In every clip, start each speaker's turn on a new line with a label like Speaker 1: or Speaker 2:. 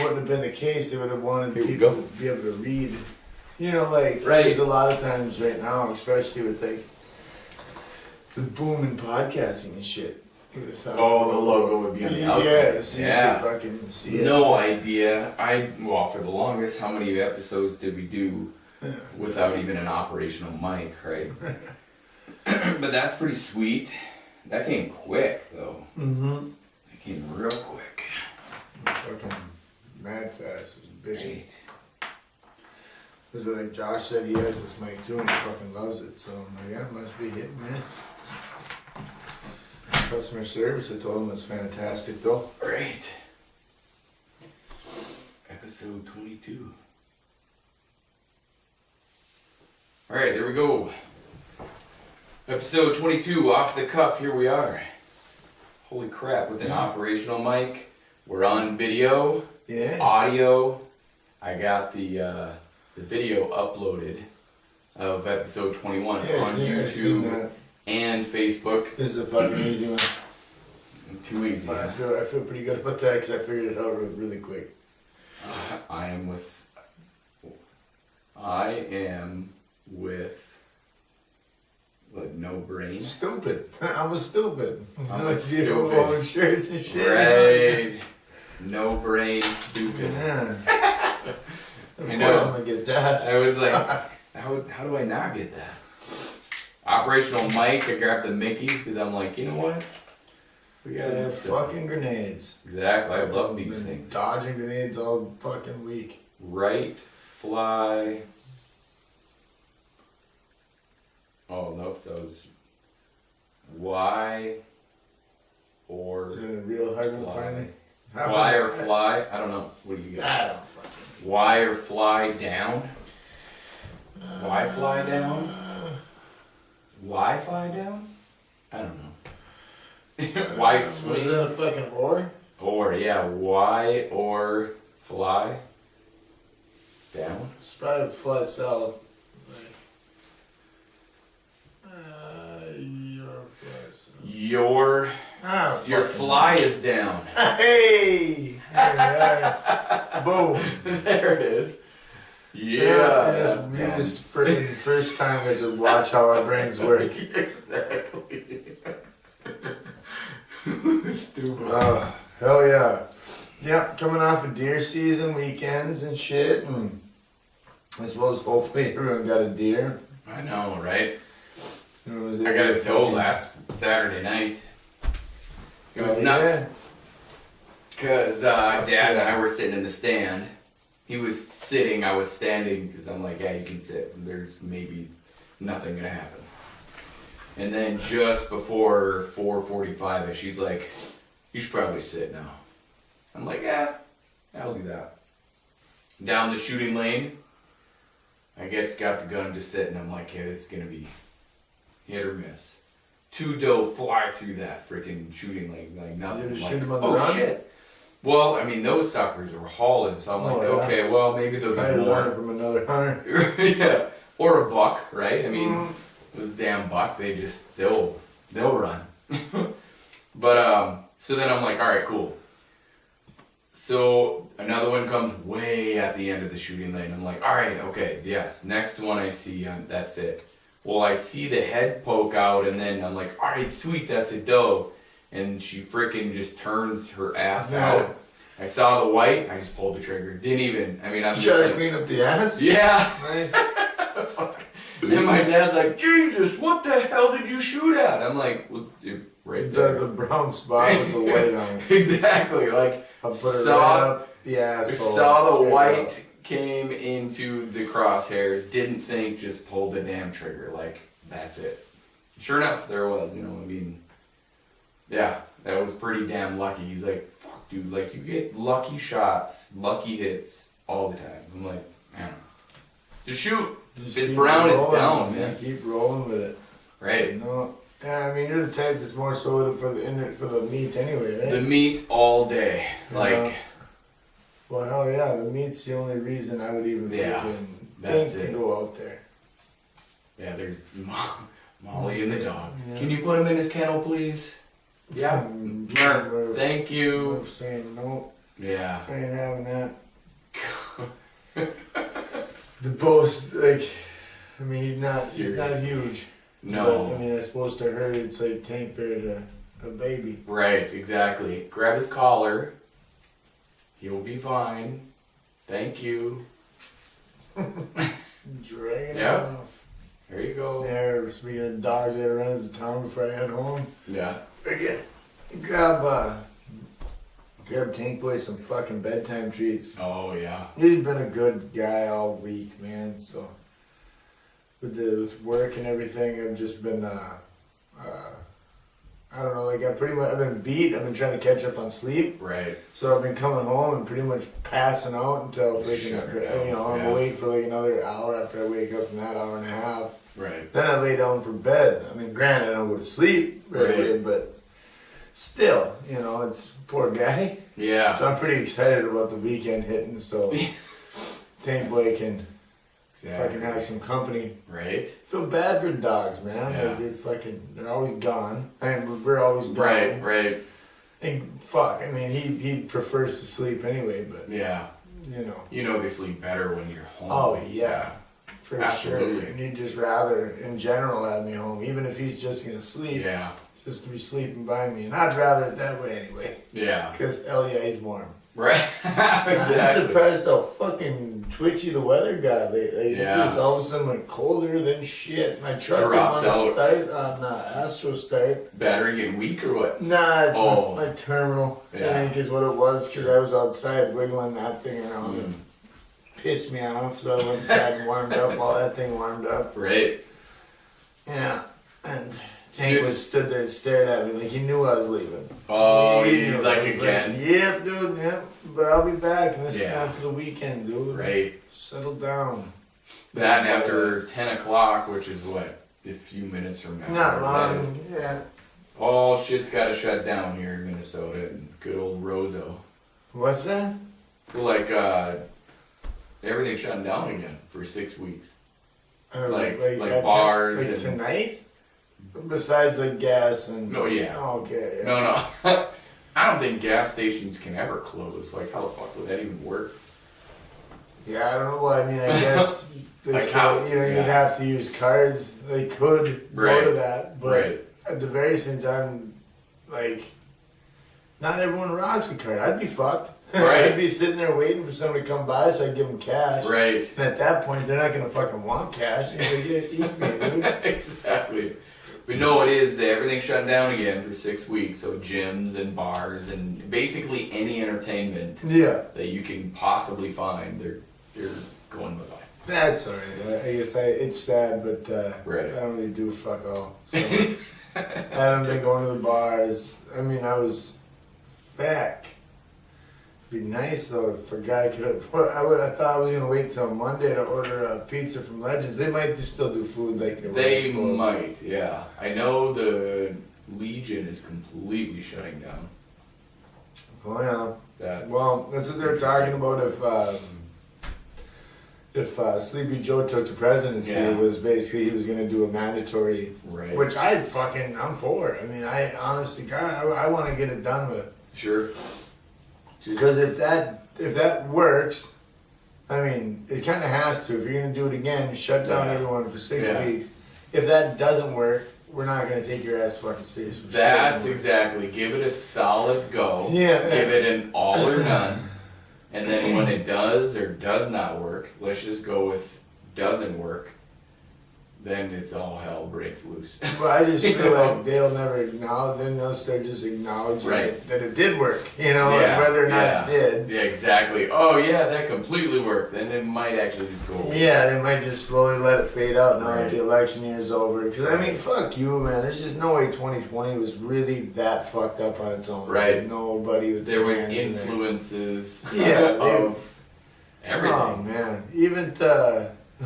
Speaker 1: wouldn't have been the case. They would have wanted
Speaker 2: Here we
Speaker 1: people
Speaker 2: go.
Speaker 1: to be able to read. You know, like,
Speaker 2: Right.
Speaker 1: there's a lot of times right now, especially with like the boom in podcasting and shit. You would have thought,
Speaker 2: Oh, the logo would be on the outside.
Speaker 1: Yeah, so
Speaker 2: Yeah.
Speaker 1: you could fucking see it.
Speaker 2: No idea. Well, for the longest, how many episodes did we do without even an operational mic, right? But that's pretty sweet. That came quick, though.
Speaker 1: Mm-hmm.
Speaker 2: That came real quick.
Speaker 1: Fucking mad fast. It was bitchy.
Speaker 2: Right.
Speaker 1: That's what like Josh said, he has this mic too and he fucking loves it. So I'm like, yeah, it must be hit and miss. Customer service, I told him was fantastic though.
Speaker 2: Right. Episode 22. Alright, there we go. Episode 22, off the cuff, here we are. Holy crap, with an operational mic. We're on video,
Speaker 1: Yeah.
Speaker 2: audio. I got the video uploaded of episode 21
Speaker 1: Yeah,
Speaker 2: on
Speaker 1: I've seen
Speaker 2: YouTube
Speaker 1: that.
Speaker 2: and Facebook.
Speaker 1: This is a fucking easy one.
Speaker 2: Too easy,
Speaker 1: I
Speaker 2: huh?
Speaker 1: feel pretty good about that because I figured it out really quick.
Speaker 2: I am with what, no brain?
Speaker 1: Stupid. I was stupid.
Speaker 2: I'm
Speaker 1: Like,
Speaker 2: stupid.
Speaker 1: you know, all insurance and shit.
Speaker 2: Right. No brain, stupid.
Speaker 1: Yeah. Of
Speaker 2: I
Speaker 1: course
Speaker 2: know.
Speaker 1: I'm gonna get that.
Speaker 2: I was like, how do I not get that? Operational mic, I grabbed the Mickeys because I'm like, you know what? We gotta
Speaker 1: And
Speaker 2: have some.
Speaker 1: fucking grenades.
Speaker 2: Exactly, I love these
Speaker 1: Been
Speaker 2: things.
Speaker 1: Dodging grenades all fucking week.
Speaker 2: Right, fly. Oh, nope, that was Y or
Speaker 1: Is it a real hard one
Speaker 2: fly.
Speaker 1: finally?
Speaker 2: Y or fly? I don't know. What do you got?
Speaker 1: I don't fucking.
Speaker 2: Y or fly down? Y fly down? Y fly down? I don't know. Y
Speaker 1: Was
Speaker 2: swing?
Speaker 1: that a fucking or?
Speaker 2: Or, yeah, Y or fly down?
Speaker 1: It's probably fly south.
Speaker 2: Your
Speaker 1: Fucking-
Speaker 2: fly is down.
Speaker 1: Hey! Alright. Boom.
Speaker 2: There it is. Yeah, that's
Speaker 1: we
Speaker 2: down.
Speaker 1: just freaking first time we had to watch how our brains work.
Speaker 2: Exactly. Stupid.
Speaker 1: Hell yeah. Yep, coming off of deer season, weekends and shit, and I suppose hopefully everyone got a deer.
Speaker 2: I know, right?
Speaker 1: Everyone was
Speaker 2: I
Speaker 1: able
Speaker 2: got
Speaker 1: to
Speaker 2: a doe
Speaker 1: fucking-
Speaker 2: last Saturday night. It was
Speaker 1: Oh,
Speaker 2: nuts.
Speaker 1: yeah.
Speaker 2: Because Dad and I were sitting in the stand. He was sitting, I was standing, because I'm like, yeah, you can sit. There's maybe nothing going to happen. And then just before 4:45, she's like, you should probably sit now. I'm like, yeah, I'll do that. Down the shooting lane, I guess got the gun just sitting. I'm like, yeah, this is going to be hit or miss. Two doe fly through that freaking shooting lane like nothing.
Speaker 1: Did you
Speaker 2: Like,
Speaker 1: shoot 'em on the
Speaker 2: oh
Speaker 1: run?
Speaker 2: shit. Well, I mean, those suckers are hauling, so I'm like,
Speaker 1: Oh, yeah.
Speaker 2: okay, well, maybe there'll be
Speaker 1: Probably learned
Speaker 2: more.
Speaker 1: from another hunter.
Speaker 2: Yeah, or a buck, right? I mean, those damn buck, they'll run. But so then I'm like, all right, cool. So another one comes way at the end of the shooting lane. I'm like, all right, okay, yes, next one I see, that's it. Well, I see the head poke out, and then I'm like, all right, sweet, that's a doe. And she freaking just turns her ass
Speaker 1: Yeah.
Speaker 2: out. I saw the white, I just pulled the trigger. Didn't even, I mean, I'm
Speaker 1: You
Speaker 2: just
Speaker 1: try to
Speaker 2: like,
Speaker 1: clean up the ass?
Speaker 2: yeah.
Speaker 1: Nice.
Speaker 2: Fuck. And my dad's like, Jesus, what the hell did you shoot at? I'm like, well, right there.
Speaker 1: The brown spot with the white on it.
Speaker 2: Exactly, like,
Speaker 1: I'll put it
Speaker 2: Saw-
Speaker 1: right up the asshole.
Speaker 2: saw the
Speaker 1: Straight
Speaker 2: white,
Speaker 1: up.
Speaker 2: came into the crosshairs, didn't think, just pulled the damn trigger. Like, that's it. Sure enough, there it was, you know, I mean, yeah, that was pretty damn lucky. He's like, fuck, dude, like, you get lucky shots, lucky hits all the time. I'm like, man, just shoot.
Speaker 1: Just
Speaker 2: If it's
Speaker 1: keep
Speaker 2: brown, it's
Speaker 1: rolling,
Speaker 2: down, man.
Speaker 1: Keep rolling with it.
Speaker 2: Right.
Speaker 1: No, yeah, I mean, you're the type that's more so for the meat anyway, right?
Speaker 2: The meat all day. Like,
Speaker 1: Yeah. Well, hell yeah, the meat's the only reason I would even
Speaker 2: Yeah,
Speaker 1: freaking
Speaker 2: that's
Speaker 1: think
Speaker 2: it.
Speaker 1: to go out there.
Speaker 2: yeah, there's Molly and the dog.
Speaker 1: Yeah.
Speaker 2: Can you put him in his kennel, please? Yeah.
Speaker 1: Mm,
Speaker 2: Mer,
Speaker 1: we're-
Speaker 2: thank you.
Speaker 1: We're saying no.
Speaker 2: Yeah.
Speaker 1: I ain't having that. The boast, like, I mean, he's not huge.
Speaker 2: No.
Speaker 1: But, I mean, I suppose to her, it's like Tank Bear to a baby.
Speaker 2: Right, exactly. Grab his collar. He'll be fine. Thank you.
Speaker 1: Dragging it
Speaker 2: Yep.
Speaker 1: off.
Speaker 2: There you go.
Speaker 1: Yeah, speaking of dogs, I ran into town before I head home.
Speaker 2: Yeah.
Speaker 1: Again, grab Tank Boy some fucking bedtime treats.
Speaker 2: Oh, yeah.
Speaker 1: He's been a good guy all week, man. So with work and everything, I've just been I don't know, like I've been beat. I've been trying to catch up on sleep.
Speaker 2: Right.
Speaker 1: So I've been coming home and pretty much passing out until freaking, I'm awake for like another hour after I wake up from that hour and a half.
Speaker 2: Right.
Speaker 1: Then I lay down for bed. I mean, granted, I don't go to sleep right away, but still, it's poor guy.
Speaker 2: Yeah.
Speaker 1: So I'm pretty excited about the weekend hitting, so Tank Boy can fucking have some company.
Speaker 2: Right.
Speaker 1: Feel bad for dogs, man.
Speaker 2: Yeah.
Speaker 1: Like they're always gone. I mean, we're always gone.
Speaker 2: Right.
Speaker 1: And fuck, I mean, he prefers to sleep anyway, but
Speaker 2: Yeah. They sleep better when you're home.
Speaker 1: Oh yeah, for
Speaker 2: Absolutely.
Speaker 1: sure. And he'd just rather, in general, have me home, even if he's just gonna sleep.
Speaker 2: Yeah.
Speaker 1: Just to be sleeping by me, and I'd rather it that way anyway.
Speaker 2: Yeah.
Speaker 1: Because hell yeah, he's warm.
Speaker 2: Right.
Speaker 1: I'm
Speaker 2: Exactly.
Speaker 1: surprised how fucking twitchy the weather got lately.
Speaker 2: Yeah.
Speaker 1: It just all of a sudden went colder than shit. My truck
Speaker 2: Dropped
Speaker 1: on
Speaker 2: out.
Speaker 1: Astro start.
Speaker 2: Battery getting weak or what?
Speaker 1: Nah, it's
Speaker 2: Oh.
Speaker 1: my terminal.
Speaker 2: Yeah.
Speaker 1: I think is what it was, because I was outside wiggling that thing around and pissed me off. So I went inside and warmed up. All that thing warmed up.
Speaker 2: Right.
Speaker 1: Yeah, and Tank was stood there and stared at me like he knew I was leaving.
Speaker 2: Oh,
Speaker 1: He
Speaker 2: he's
Speaker 1: knew.
Speaker 2: like
Speaker 1: I was
Speaker 2: again.
Speaker 1: Yep, dude, yep. But I'll be back, and this is
Speaker 2: Yeah.
Speaker 1: not for the weekend, dude.
Speaker 2: Right.
Speaker 1: Settle down.
Speaker 2: That and after 10 o'clock, which is what? A few minutes from now.
Speaker 1: Not
Speaker 2: That is-
Speaker 1: long, yeah.
Speaker 2: All shit's got to shut down here in Minnesota and good old Roseau.
Speaker 1: What's that?
Speaker 2: Like, everything's shutting down again for 6 weeks. Like
Speaker 1: at
Speaker 2: bars
Speaker 1: like
Speaker 2: and-
Speaker 1: tonight? Besides like gas and...
Speaker 2: No, yeah.
Speaker 1: Oh, okay, yeah.
Speaker 2: No. I don't think gas stations can ever close. Like, how the fuck would that even work?
Speaker 1: Yeah, I don't know. Well, I mean, I guess they
Speaker 2: Like
Speaker 1: say,
Speaker 2: how-
Speaker 1: you'd
Speaker 2: yeah.
Speaker 1: have to use cards. They could go
Speaker 2: Right.
Speaker 1: to that, but
Speaker 2: Right.
Speaker 1: at the very same time, like, not everyone rocks a card. I'd be fucked.
Speaker 2: Right.
Speaker 1: I'd be sitting there waiting for somebody to come by, so I'd give them cash.
Speaker 2: Right.
Speaker 1: And at that point, they're not gonna fucking want cash. They're gonna eat me, dude.
Speaker 2: Exactly. But no, it is. Everything's shutting down again for 6 weeks. So gyms and bars and basically any entertainment
Speaker 1: Yeah,
Speaker 2: that you can possibly find, they're going bye-bye.
Speaker 1: that's alright. I guess it's sad, but
Speaker 2: Right.
Speaker 1: I don't really do fuck all. So I haven't been going to the bars. I mean, I was back. It'd be nice though if a guy could have. I thought I was gonna wait till Monday to order a pizza from Legends. They might just still do food like they were.
Speaker 2: They might, yeah. I know the Legion is completely shutting down.
Speaker 1: Oh yeah.
Speaker 2: That's
Speaker 1: Well, that's what they're talking about. If Sleepy Joe took the presidency,
Speaker 2: Yeah.
Speaker 1: it was basically he was gonna do a mandatory,
Speaker 2: right.
Speaker 1: which I'm for. I mean, I honestly, God, I want to get it done with.
Speaker 2: Sure.
Speaker 1: Because if that works, I mean, it kind of has to. If you're gonna do it again, shut down
Speaker 2: Yeah.
Speaker 1: everyone for 6
Speaker 2: Yeah.
Speaker 1: weeks. If that doesn't work, we're not gonna take your ass fucking serious. For
Speaker 2: That's
Speaker 1: shit.
Speaker 2: exactly. Give it a solid go.
Speaker 1: Yeah.
Speaker 2: Give it an all or none. And then when it does or does not work, let's just go with doesn't work. Then it's all hell breaks loose.
Speaker 1: But I just feel like they'll never acknowledge. Then they'll start just acknowledging
Speaker 2: Right.
Speaker 1: that it did work. And
Speaker 2: Yeah,
Speaker 1: whether or not
Speaker 2: yeah.
Speaker 1: it did.
Speaker 2: Yeah, exactly. Oh yeah, that completely worked. Then it might actually just go away.
Speaker 1: Yeah, they might just slowly let it fade out now that
Speaker 2: Right.
Speaker 1: the election year is over. Because, I mean,
Speaker 2: Right.
Speaker 1: fuck you, man. There's just no way 2020 was really that fucked up on its own.
Speaker 2: Right.
Speaker 1: Nobody with
Speaker 2: There was
Speaker 1: hands in there.
Speaker 2: influences
Speaker 1: Yeah,
Speaker 2: of everything.
Speaker 1: Oh, man. Even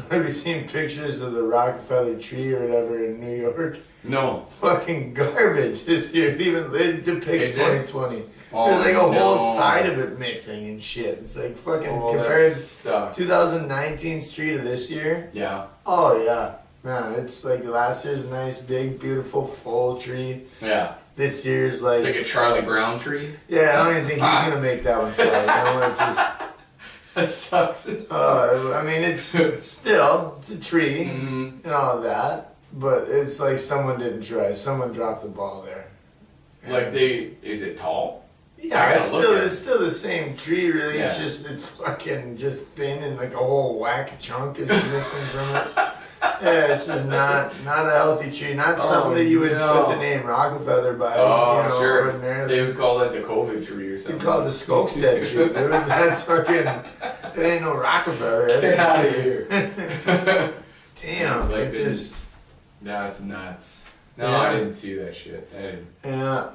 Speaker 1: have you seen pictures of the Rockefeller tree or whatever in New York?
Speaker 2: No.
Speaker 1: Fucking garbage this year. Even it depicts
Speaker 2: Is it?
Speaker 1: 2020.
Speaker 2: Oh,
Speaker 1: There's like a whole
Speaker 2: no.
Speaker 1: side of it missing and shit. It's like fucking
Speaker 2: Oh,
Speaker 1: compared
Speaker 2: that sucks.
Speaker 1: 2019 street of this year.
Speaker 2: Yeah.
Speaker 1: Oh yeah, man, it's like last year's nice, big, beautiful, full tree.
Speaker 2: Yeah.
Speaker 1: this year's like...
Speaker 2: It's like a Charlie Brown tree?
Speaker 1: Yeah, I don't even think he's going to make that one fly. You know, it's just...
Speaker 2: That sucks.
Speaker 1: I mean, it's a tree and all that, but it's like someone didn't try. Someone dropped the ball there.
Speaker 2: Like is it tall?
Speaker 1: Yeah, it's still the same tree, really. Yeah. It's fucking just thin and like a whole whack chunk is missing from it. Yeah, it's just not a healthy tree. Not something that you would put the name Rockefeller by.
Speaker 2: Oh, sure.
Speaker 1: Ordinarily.
Speaker 2: They would call that the COVID tree or something.
Speaker 1: You call it the Skogstad tree, dude. That's fucking... It ain't no Rockefeller.
Speaker 2: Get out of here.
Speaker 1: Damn,
Speaker 2: like
Speaker 1: it's just...
Speaker 2: That's nuts. No, yeah. I didn't see that shit.
Speaker 1: Yeah,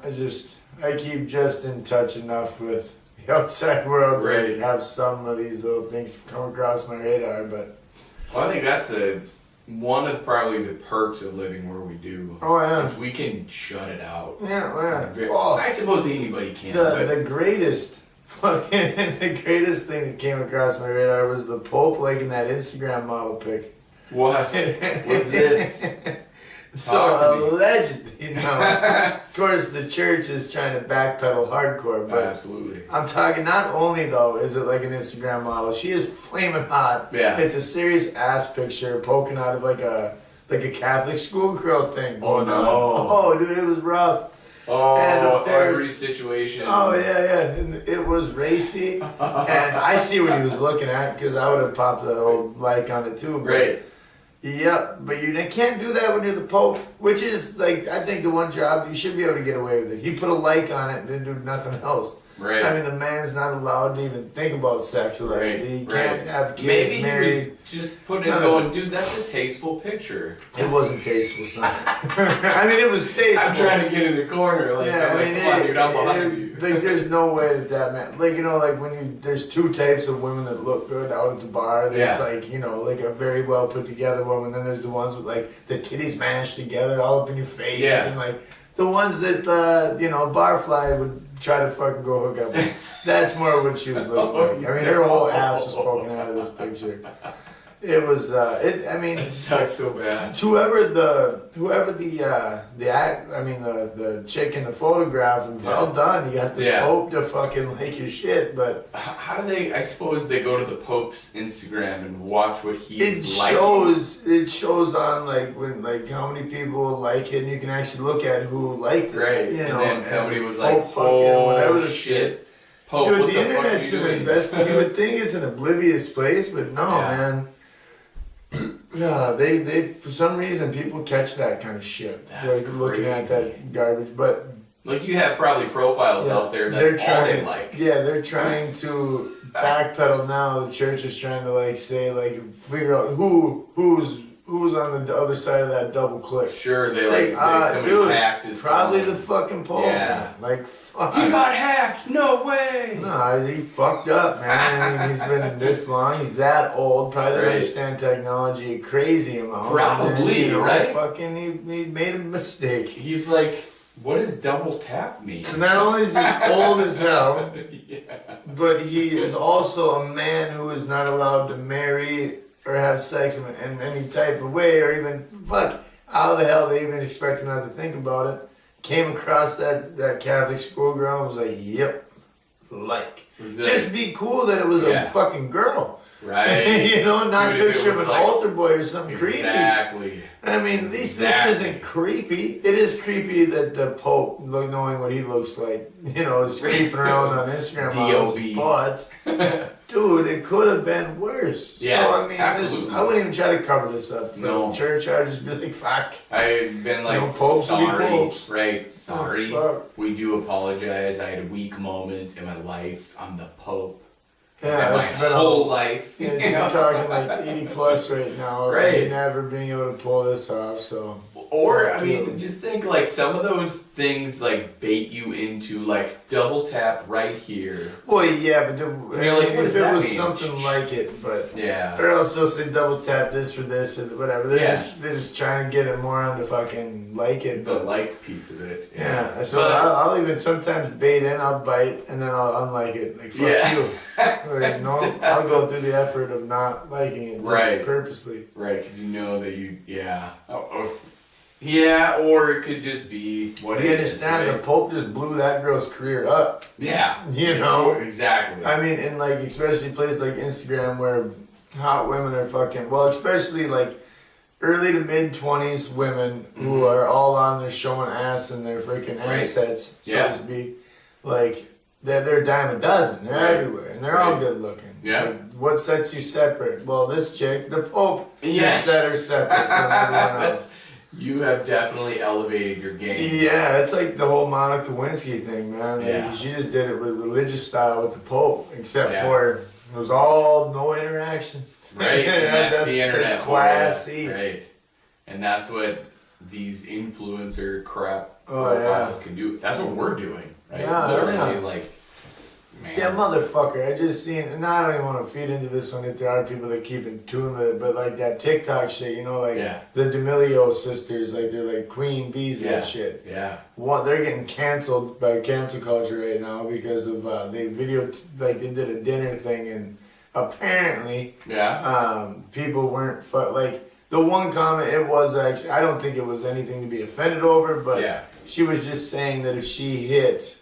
Speaker 1: I keep just in touch enough with the outside world
Speaker 2: right.
Speaker 1: to have some of these little things come across my radar, but...
Speaker 2: Well, I think that's one of probably the perks of living where we do.
Speaker 1: Oh, yeah.
Speaker 2: Is we can shut it out.
Speaker 1: Yeah.
Speaker 2: Well, I suppose anybody can.
Speaker 1: The greatest thing that came across my radar was the Pope liking that Instagram model pic.
Speaker 2: What? What's this?
Speaker 1: So allegedly, of course the church is trying to backpedal hardcore, but
Speaker 2: absolutely.
Speaker 1: I'm talking not only though is it like an Instagram model, she is flaming hot.
Speaker 2: Yeah.
Speaker 1: It's a serious ass picture poking out of like a Catholic schoolgirl thing.
Speaker 2: Oh no.
Speaker 1: Oh dude, it was rough.
Speaker 2: Oh,
Speaker 1: and of course,
Speaker 2: every situation.
Speaker 1: Oh yeah. And it was racy, and I see what he was looking at because I would have popped the old like on it too.
Speaker 2: Right.
Speaker 1: Yep, but you can't do that when you're the Pope, which is, like, I think the one job, you should be able to get away with it. He put a like on it and didn't do nothing else.
Speaker 2: Right.
Speaker 1: I mean, the man's not allowed to even think about sex. Like, he can't have kids
Speaker 2: Maybe
Speaker 1: married.
Speaker 2: He was just putting it going, dude, that's a tasteful picture.
Speaker 1: It wasn't tasteful, son. I mean, it was tasteful.
Speaker 2: I'm trying to get in the corner. Like,
Speaker 1: yeah,
Speaker 2: come on, dude, I'm behind you.
Speaker 1: Like, there's no way that man, like, like when there's two types of women that look good out at the bar. There's like, like a very well put together woman. Then there's the ones with like the titties mashed together all up in your face.
Speaker 2: Yeah.
Speaker 1: And like the ones that, Barfly would try to fucking go hook up with. That's more what she was looking like. I mean, her whole ass was poking out of this picture. It was,
Speaker 2: it sucks so bad.
Speaker 1: Whoever the chick in the photograph, well done. You got the Pope to fucking like your shit, but
Speaker 2: how do they? I suppose they go to the Pope's Instagram and watch what he's
Speaker 1: It shows on how many people like it, and you can actually look at who liked it.
Speaker 2: Right,
Speaker 1: and
Speaker 2: then somebody was like,
Speaker 1: whatever the
Speaker 2: shit. Pope,
Speaker 1: dude,
Speaker 2: what
Speaker 1: the internet's an investment. You would think it's an oblivious place, but no, man. Yeah, they for some reason people catch that kind of shit.
Speaker 2: That's crazy.
Speaker 1: Looking at that garbage, but
Speaker 2: like you have probably profiles out there that's all they like.
Speaker 1: Yeah, they're trying to backpedal now. The church is trying to figure out who's on the other side of that double click.
Speaker 2: Sure, somebody hacked his
Speaker 1: probably
Speaker 2: phone.
Speaker 1: The fucking Pope.
Speaker 2: Yeah,
Speaker 1: fuck.
Speaker 2: He got hacked. No way.
Speaker 1: No, he fucked up, man. I mean, he's been this long. He's that old. Probably doesn't understand technology a crazy amount.
Speaker 2: Probably, right?
Speaker 1: Fucking, he made a mistake.
Speaker 2: He's like, what does double tap mean?
Speaker 1: So not only is he old as hell, but he is also a man who is not allowed to marry or have sex in any type of way, or even, how the hell they even expect him not to think about it. Came across that Catholic schoolgirl and was like, yep, just be cool that it was a fucking girl.
Speaker 2: Right.
Speaker 1: Not a picture of an altar boy or something creepy.
Speaker 2: Exactly.
Speaker 1: I mean, at least this isn't creepy. It is creepy that the Pope, knowing what he looks like, is creeping around on Instagram.
Speaker 2: D.O.B.
Speaker 1: But, dude, it could have been worse.
Speaker 2: Yeah,
Speaker 1: so, I mean, I wouldn't even try to cover this up for the church. I'd just be like, fuck.
Speaker 2: I've been like,
Speaker 1: popes
Speaker 2: sorry.
Speaker 1: Popes.
Speaker 2: Right, sorry.
Speaker 1: Oh,
Speaker 2: we do apologize. I had a weak moment in my life. I'm the Pope.
Speaker 1: Yeah,
Speaker 2: my whole life.
Speaker 1: Yeah, you're talking like 80 plus right now.
Speaker 2: Right.
Speaker 1: Never being able to pull this off, so.
Speaker 2: Or, I mean, just think some of those things bait you into double tap right here.
Speaker 1: Well, yeah, but if it was
Speaker 2: mean?
Speaker 1: something like it, but.
Speaker 2: Yeah.
Speaker 1: Or else they'll say double tap this for this and whatever. They're just trying to get it more on to fucking like it.
Speaker 2: The like piece of it.
Speaker 1: Yeah. So I'll even sometimes bait in, I'll bite, and then I'll unlike it. Like, fuck you. Or, I'll go through the effort of not liking it purposely.
Speaker 2: Right, because you know that you, Yeah, or it could just be what
Speaker 1: You
Speaker 2: it
Speaker 1: understand?
Speaker 2: is,
Speaker 1: The
Speaker 2: right?
Speaker 1: Pope just blew that girl's career up.
Speaker 2: Yeah.
Speaker 1: You know?
Speaker 2: Exactly.
Speaker 1: I mean, in like, especially places like Instagram where hot women are fucking, well, especially like early to mid 20s women who are all on there showing ass and their freaking assets, so to speak. Like, they're a dime a dozen. They're everywhere. And they're all good looking.
Speaker 2: Yeah.
Speaker 1: Like, what sets you separate? Well, this chick, the Pope,
Speaker 2: Yeah.
Speaker 1: set her separate from everyone else.
Speaker 2: You have definitely elevated your game.
Speaker 1: Yeah, it's like the whole Monica Lewinsky thing, man. Like, she just did it with religious style with the Pope, except for it was all no interaction.
Speaker 2: Right, and that's the internet.
Speaker 1: That's classy.
Speaker 2: Right, and that's what these influencer crap
Speaker 1: profiles
Speaker 2: can do. That's what we're doing, right?
Speaker 1: Yeah,
Speaker 2: literally, like, man.
Speaker 1: Yeah, motherfucker. I just seen, and I don't even want to feed into this one if there are people that keep in tune with it, but like that TikTok shit, you know, like the D'Amelio sisters, like they're like queen bees and shit.
Speaker 2: Yeah.
Speaker 1: They're getting canceled by cancel culture right now because of they like they did a dinner thing and apparently people weren't like the one comment. It was actually, I don't think it was anything to be offended over, but she was just saying that if she hit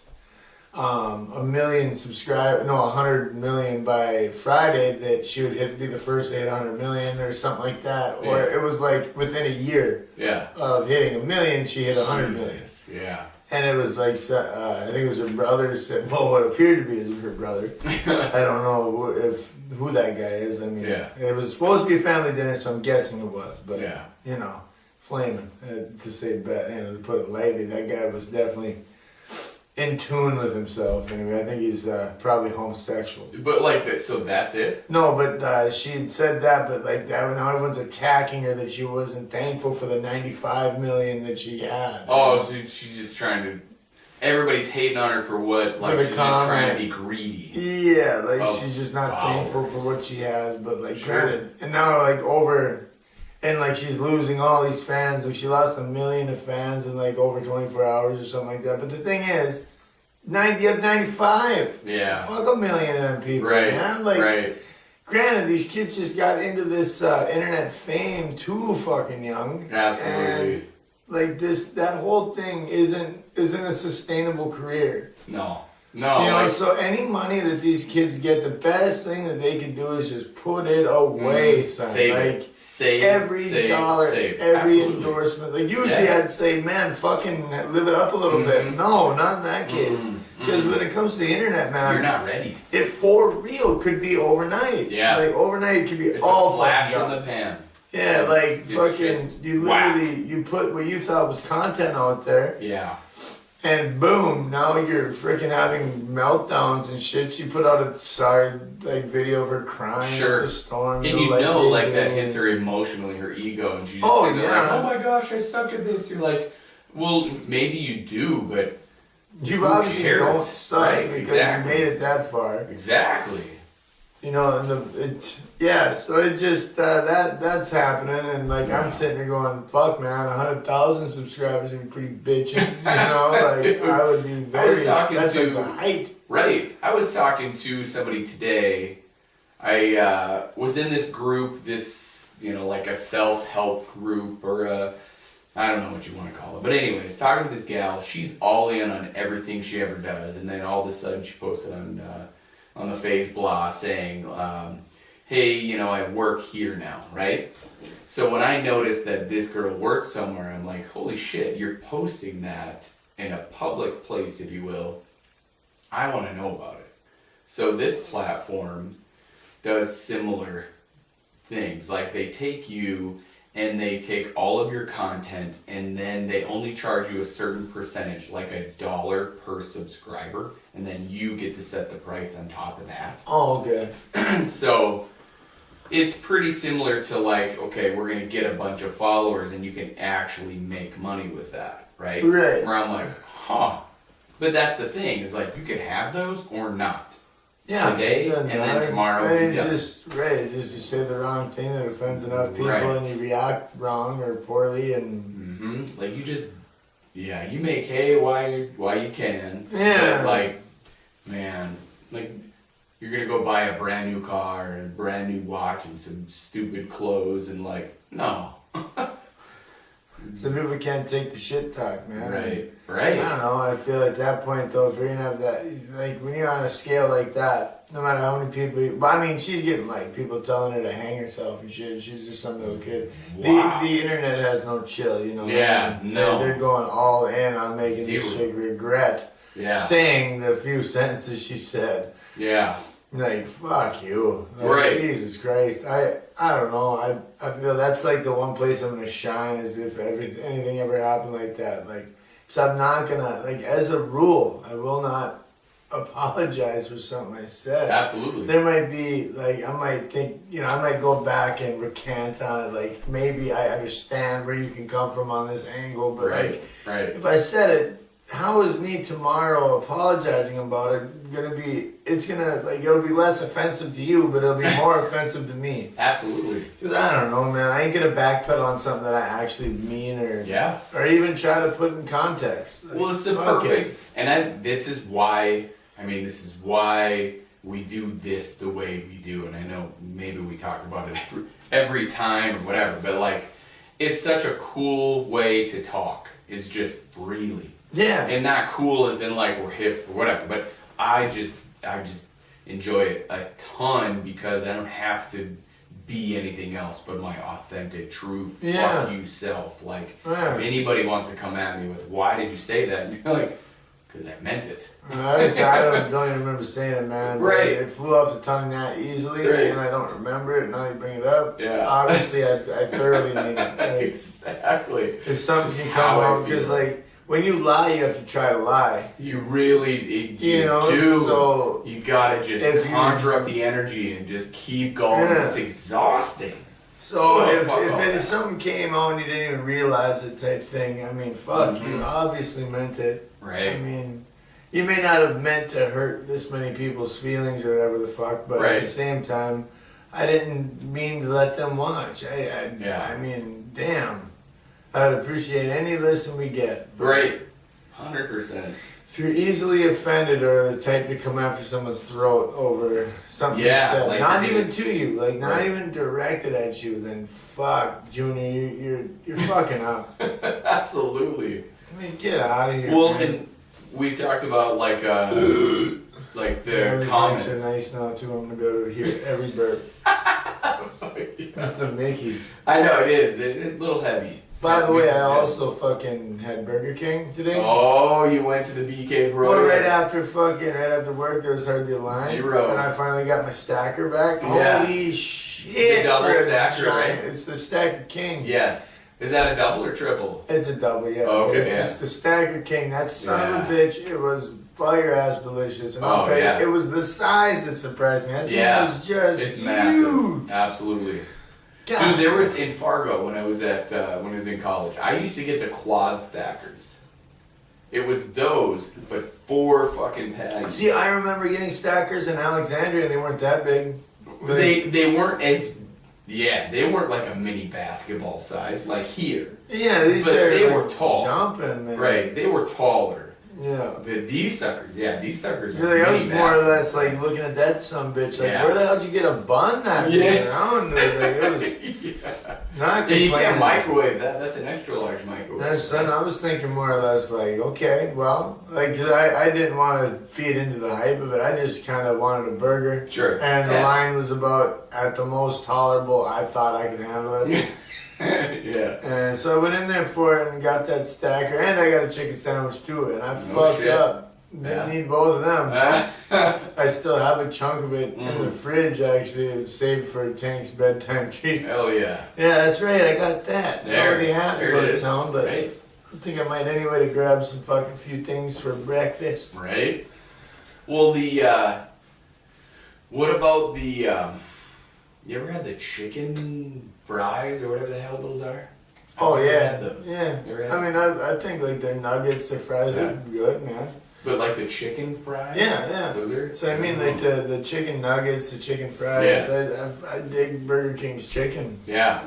Speaker 1: 1 million 100 million by Friday, that she would be the first to hit 100 million or something like that. Or it was like within a year of hitting 1 million, she hit 100 million.
Speaker 2: Yeah.
Speaker 1: And it was like, I think it was her brother said, well, what appeared to be her brother. I don't know who that guy is. I mean, it was supposed to be a family dinner, so I'm guessing it was. But, you know, flaming, to say, to put it lightly, that guy was definitely in tune with himself. Anyway, I think he's probably homosexual.
Speaker 2: But like that, so that's it?
Speaker 1: No, but she had said that, but like now everyone's attacking her that she wasn't thankful for the 95 million that she had.
Speaker 2: Oh, so she's just trying to. Everybody's hating on her for what? Like she's just trying to be greedy.
Speaker 1: Yeah, like she's just not thankful for what she has, but like granted, and now like over. And like she's losing all these fans. Like she lost 1 million of fans in like over 24 hours or something like that. But the thing is, you have 95.
Speaker 2: Yeah.
Speaker 1: Fuck 1 million of them people, man. Like, granted, these kids just got into this internet fame too fucking young.
Speaker 2: Absolutely.
Speaker 1: And like that whole thing isn't a sustainable career.
Speaker 2: No.
Speaker 1: No, you know, so any money that these kids get, the best thing that they can do is just put it away, son.
Speaker 2: Save
Speaker 1: every dollar, every endorsement. Like usually I'd say, man, fucking live it up a little bit. No, not in that case. Because when it comes to the internet, man,
Speaker 2: you're not ready.
Speaker 1: It for real could be overnight.
Speaker 2: Yeah.
Speaker 1: Like overnight it could be
Speaker 2: it's
Speaker 1: all
Speaker 2: a flash in the pan.
Speaker 1: Yeah, like fucking, you literally, you put what you thought was content out there.
Speaker 2: Yeah.
Speaker 1: And boom, now you're freaking having meltdowns and shit. She put out a video of her crying in the storm.
Speaker 2: And you know, like that hits her emotionally, her ego, and she's just like, oh my gosh, I suck at this. You're like, well, maybe you do, but
Speaker 1: you obviously don't suck because you made it that far.
Speaker 2: Exactly.
Speaker 1: You know, and so it just that's happening, and like I'm sitting there going, "Fuck, man, 100,000 subscribers would be pretty bitchin'." You know, like I would be very. That's like the height.
Speaker 2: Right. I was talking to somebody today. I was in this group, like a self-help group or I don't know what you want to call it, but anyways, talking to this gal. She's all in on everything she ever does, and then all of a sudden she posted on the Faith blah saying, hey, I work here now, right? So when I noticed that this girl works somewhere, I'm like, holy shit, you're posting that in a public place, if you will. I want to know about it. So this platform does similar things. Like they take you and they take all of your content and then they only charge you a certain percentage, like $1 per subscriber, and then you get to set the price on top of that.
Speaker 1: Oh, okay.
Speaker 2: So it's pretty similar to like, okay, we're going to get a bunch of followers and you can actually make money with that, right?
Speaker 1: Right.
Speaker 2: Where I'm like, huh. But that's the thing, is like you could have those or not.
Speaker 1: Yeah,
Speaker 2: today and then tomorrow.
Speaker 1: It's just you say the wrong thing that offends enough people, and you react wrong or poorly, and
Speaker 2: like you just you make hay while you can.
Speaker 1: Yeah.
Speaker 2: But like, man, like you're gonna go buy a brand new car and a brand new watch and some stupid clothes and like no.
Speaker 1: Some people can't take the shit talk, man.
Speaker 2: Right.
Speaker 1: I don't know. I feel at that point, though, if you're gonna have that, like when you're on a scale like that, no matter how many people. But I mean, she's getting like people telling her to hang herself and shit. She's just some little kid.
Speaker 2: Wow.
Speaker 1: The internet has no chill, you know.
Speaker 2: Yeah, no.
Speaker 1: They're going all in on making this chick regret saying the few sentences she said.
Speaker 2: Yeah.
Speaker 1: Like, fuck you. Like,
Speaker 2: right.
Speaker 1: Jesus Christ. I don't know. I feel that's like the one place I'm gonna shine is if anything ever happened like that. Like, because I'm not gonna, like, as a rule, I will not apologize for something I said.
Speaker 2: Absolutely.
Speaker 1: There might be, like, I might think, you know, I might go back and recant on it. Like, maybe I understand where you can come from on this angle, but, like, if I said it, how is me tomorrow apologizing about it gonna be? It's gonna, like, it'll be less offensive to you, but it'll be more offensive to me.
Speaker 2: Absolutely.
Speaker 1: Because I don't know, man. I ain't gonna backpedal on something that I actually mean, or even try to put in context. Like,
Speaker 2: well, it's the perfect, and this is why. I mean, this is why we do this the way we do, and I know maybe we talk about it every time or whatever, but like, it's such a cool way to talk. It's just freely.
Speaker 1: Yeah.
Speaker 2: And not cool as in like we're hip or whatever, but I just enjoy it a ton because I don't have to be anything else but my authentic, true fuck you self. Like, if anybody wants to come at me with, why did you say that? And you're like, because I meant it.
Speaker 1: I don't even remember saying it, man.
Speaker 2: Right.
Speaker 1: It flew off the tongue that easily, and I don't remember it. Now you bring it up.
Speaker 2: Yeah.
Speaker 1: Obviously, I thoroughly mean it. Like,
Speaker 2: exactly.
Speaker 1: If something can come out, because like when you lie, you have to try to lie.
Speaker 2: You really, you know, do. So you gotta just conjure up the energy and just keep going. It's exhausting.
Speaker 1: So if something came out and you didn't even realize it, type thing, I mean, fuck, you obviously meant it.
Speaker 2: Right.
Speaker 1: I mean, you may not have meant to hurt this many people's feelings or whatever the fuck, but at the same time, I didn't mean to let them watch. I mean, damn. I'd appreciate any listen we get.
Speaker 2: Right. 100%.
Speaker 1: If you're easily offended or the type to come after someone's throat over something you said, like not even to you, like not even directed at you, then fuck, Junior, you're fucking up.
Speaker 2: Absolutely.
Speaker 1: I mean, get out of here.
Speaker 2: Well,
Speaker 1: man.
Speaker 2: and we talked about like the comments.
Speaker 1: Are nice now too. I'm gonna be able to hear every burp. It's the Mickeys.
Speaker 2: I know it is. It's a little heavy.
Speaker 1: By the way, I also fucking had Burger King today.
Speaker 2: Oh, you went to the BK Bro.
Speaker 1: Well, right after work, there was hardly a line.
Speaker 2: Zero.
Speaker 1: And I finally got my stacker back.
Speaker 2: Yeah.
Speaker 1: Holy shit.
Speaker 2: The double stacker, right?
Speaker 1: It's the Stacker King.
Speaker 2: Yes. Is that a double or triple?
Speaker 1: It's a double, yeah.
Speaker 2: Oh, okay,
Speaker 1: it's just the Stacker King. That son of a bitch, it was fire ass delicious. And I'll tell you, it was the size that surprised me. That thing was just
Speaker 2: it's
Speaker 1: huge.
Speaker 2: Massive. Absolutely.
Speaker 1: God.
Speaker 2: Dude, there was in Fargo when I was in college. I used to get the quad stackers. It was those, but 4 fucking patties.
Speaker 1: See, I remember getting stackers in Alexandria, and they weren't that big.
Speaker 2: They weren't as they weren't like a mini basketball size like here.
Speaker 1: Yeah,
Speaker 2: they were tall.
Speaker 1: Jumping, man.
Speaker 2: Right, they were taller.
Speaker 1: Yeah.
Speaker 2: These suckers are
Speaker 1: like, I was more or less like looking at that sumbitch, like, where the hell did you get a bun that big? I don't know. Like, it was not
Speaker 2: you can't microwave that. That's an extra large microwave.
Speaker 1: I was thinking more or less like, okay, well, like, 'cause I didn't want to feed into the hype of it. I just kind of wanted a burger.
Speaker 2: Sure.
Speaker 1: And the line was about at the most tolerable. I thought I could handle it.
Speaker 2: Yeah.
Speaker 1: And so I went in there for it and got that stacker, and I got a chicken sandwich too, and I fucked up. Didn't need both of them. I still have a chunk of it in the fridge, actually. It was saved for Tank's bedtime treat.
Speaker 2: Hell yeah.
Speaker 1: Yeah, that's right, I got that.
Speaker 2: There,
Speaker 1: Nobody has
Speaker 2: there
Speaker 1: it
Speaker 2: it is.
Speaker 1: town, but
Speaker 2: right.
Speaker 1: I think I might anyway to grab some fucking few things for breakfast.
Speaker 2: Right. Well, what about the, you ever had the chicken fries or whatever the hell those are?
Speaker 1: Oh yeah,
Speaker 2: had those.
Speaker 1: yeah.
Speaker 2: You ever had
Speaker 1: I mean, I think like their nuggets, their fries are good, man.
Speaker 2: But like the chicken fries?
Speaker 1: Yeah.
Speaker 2: Those are.
Speaker 1: So I mean, like the chicken nuggets, the chicken fries. Yeah. I dig Burger King's chicken.
Speaker 2: Yeah.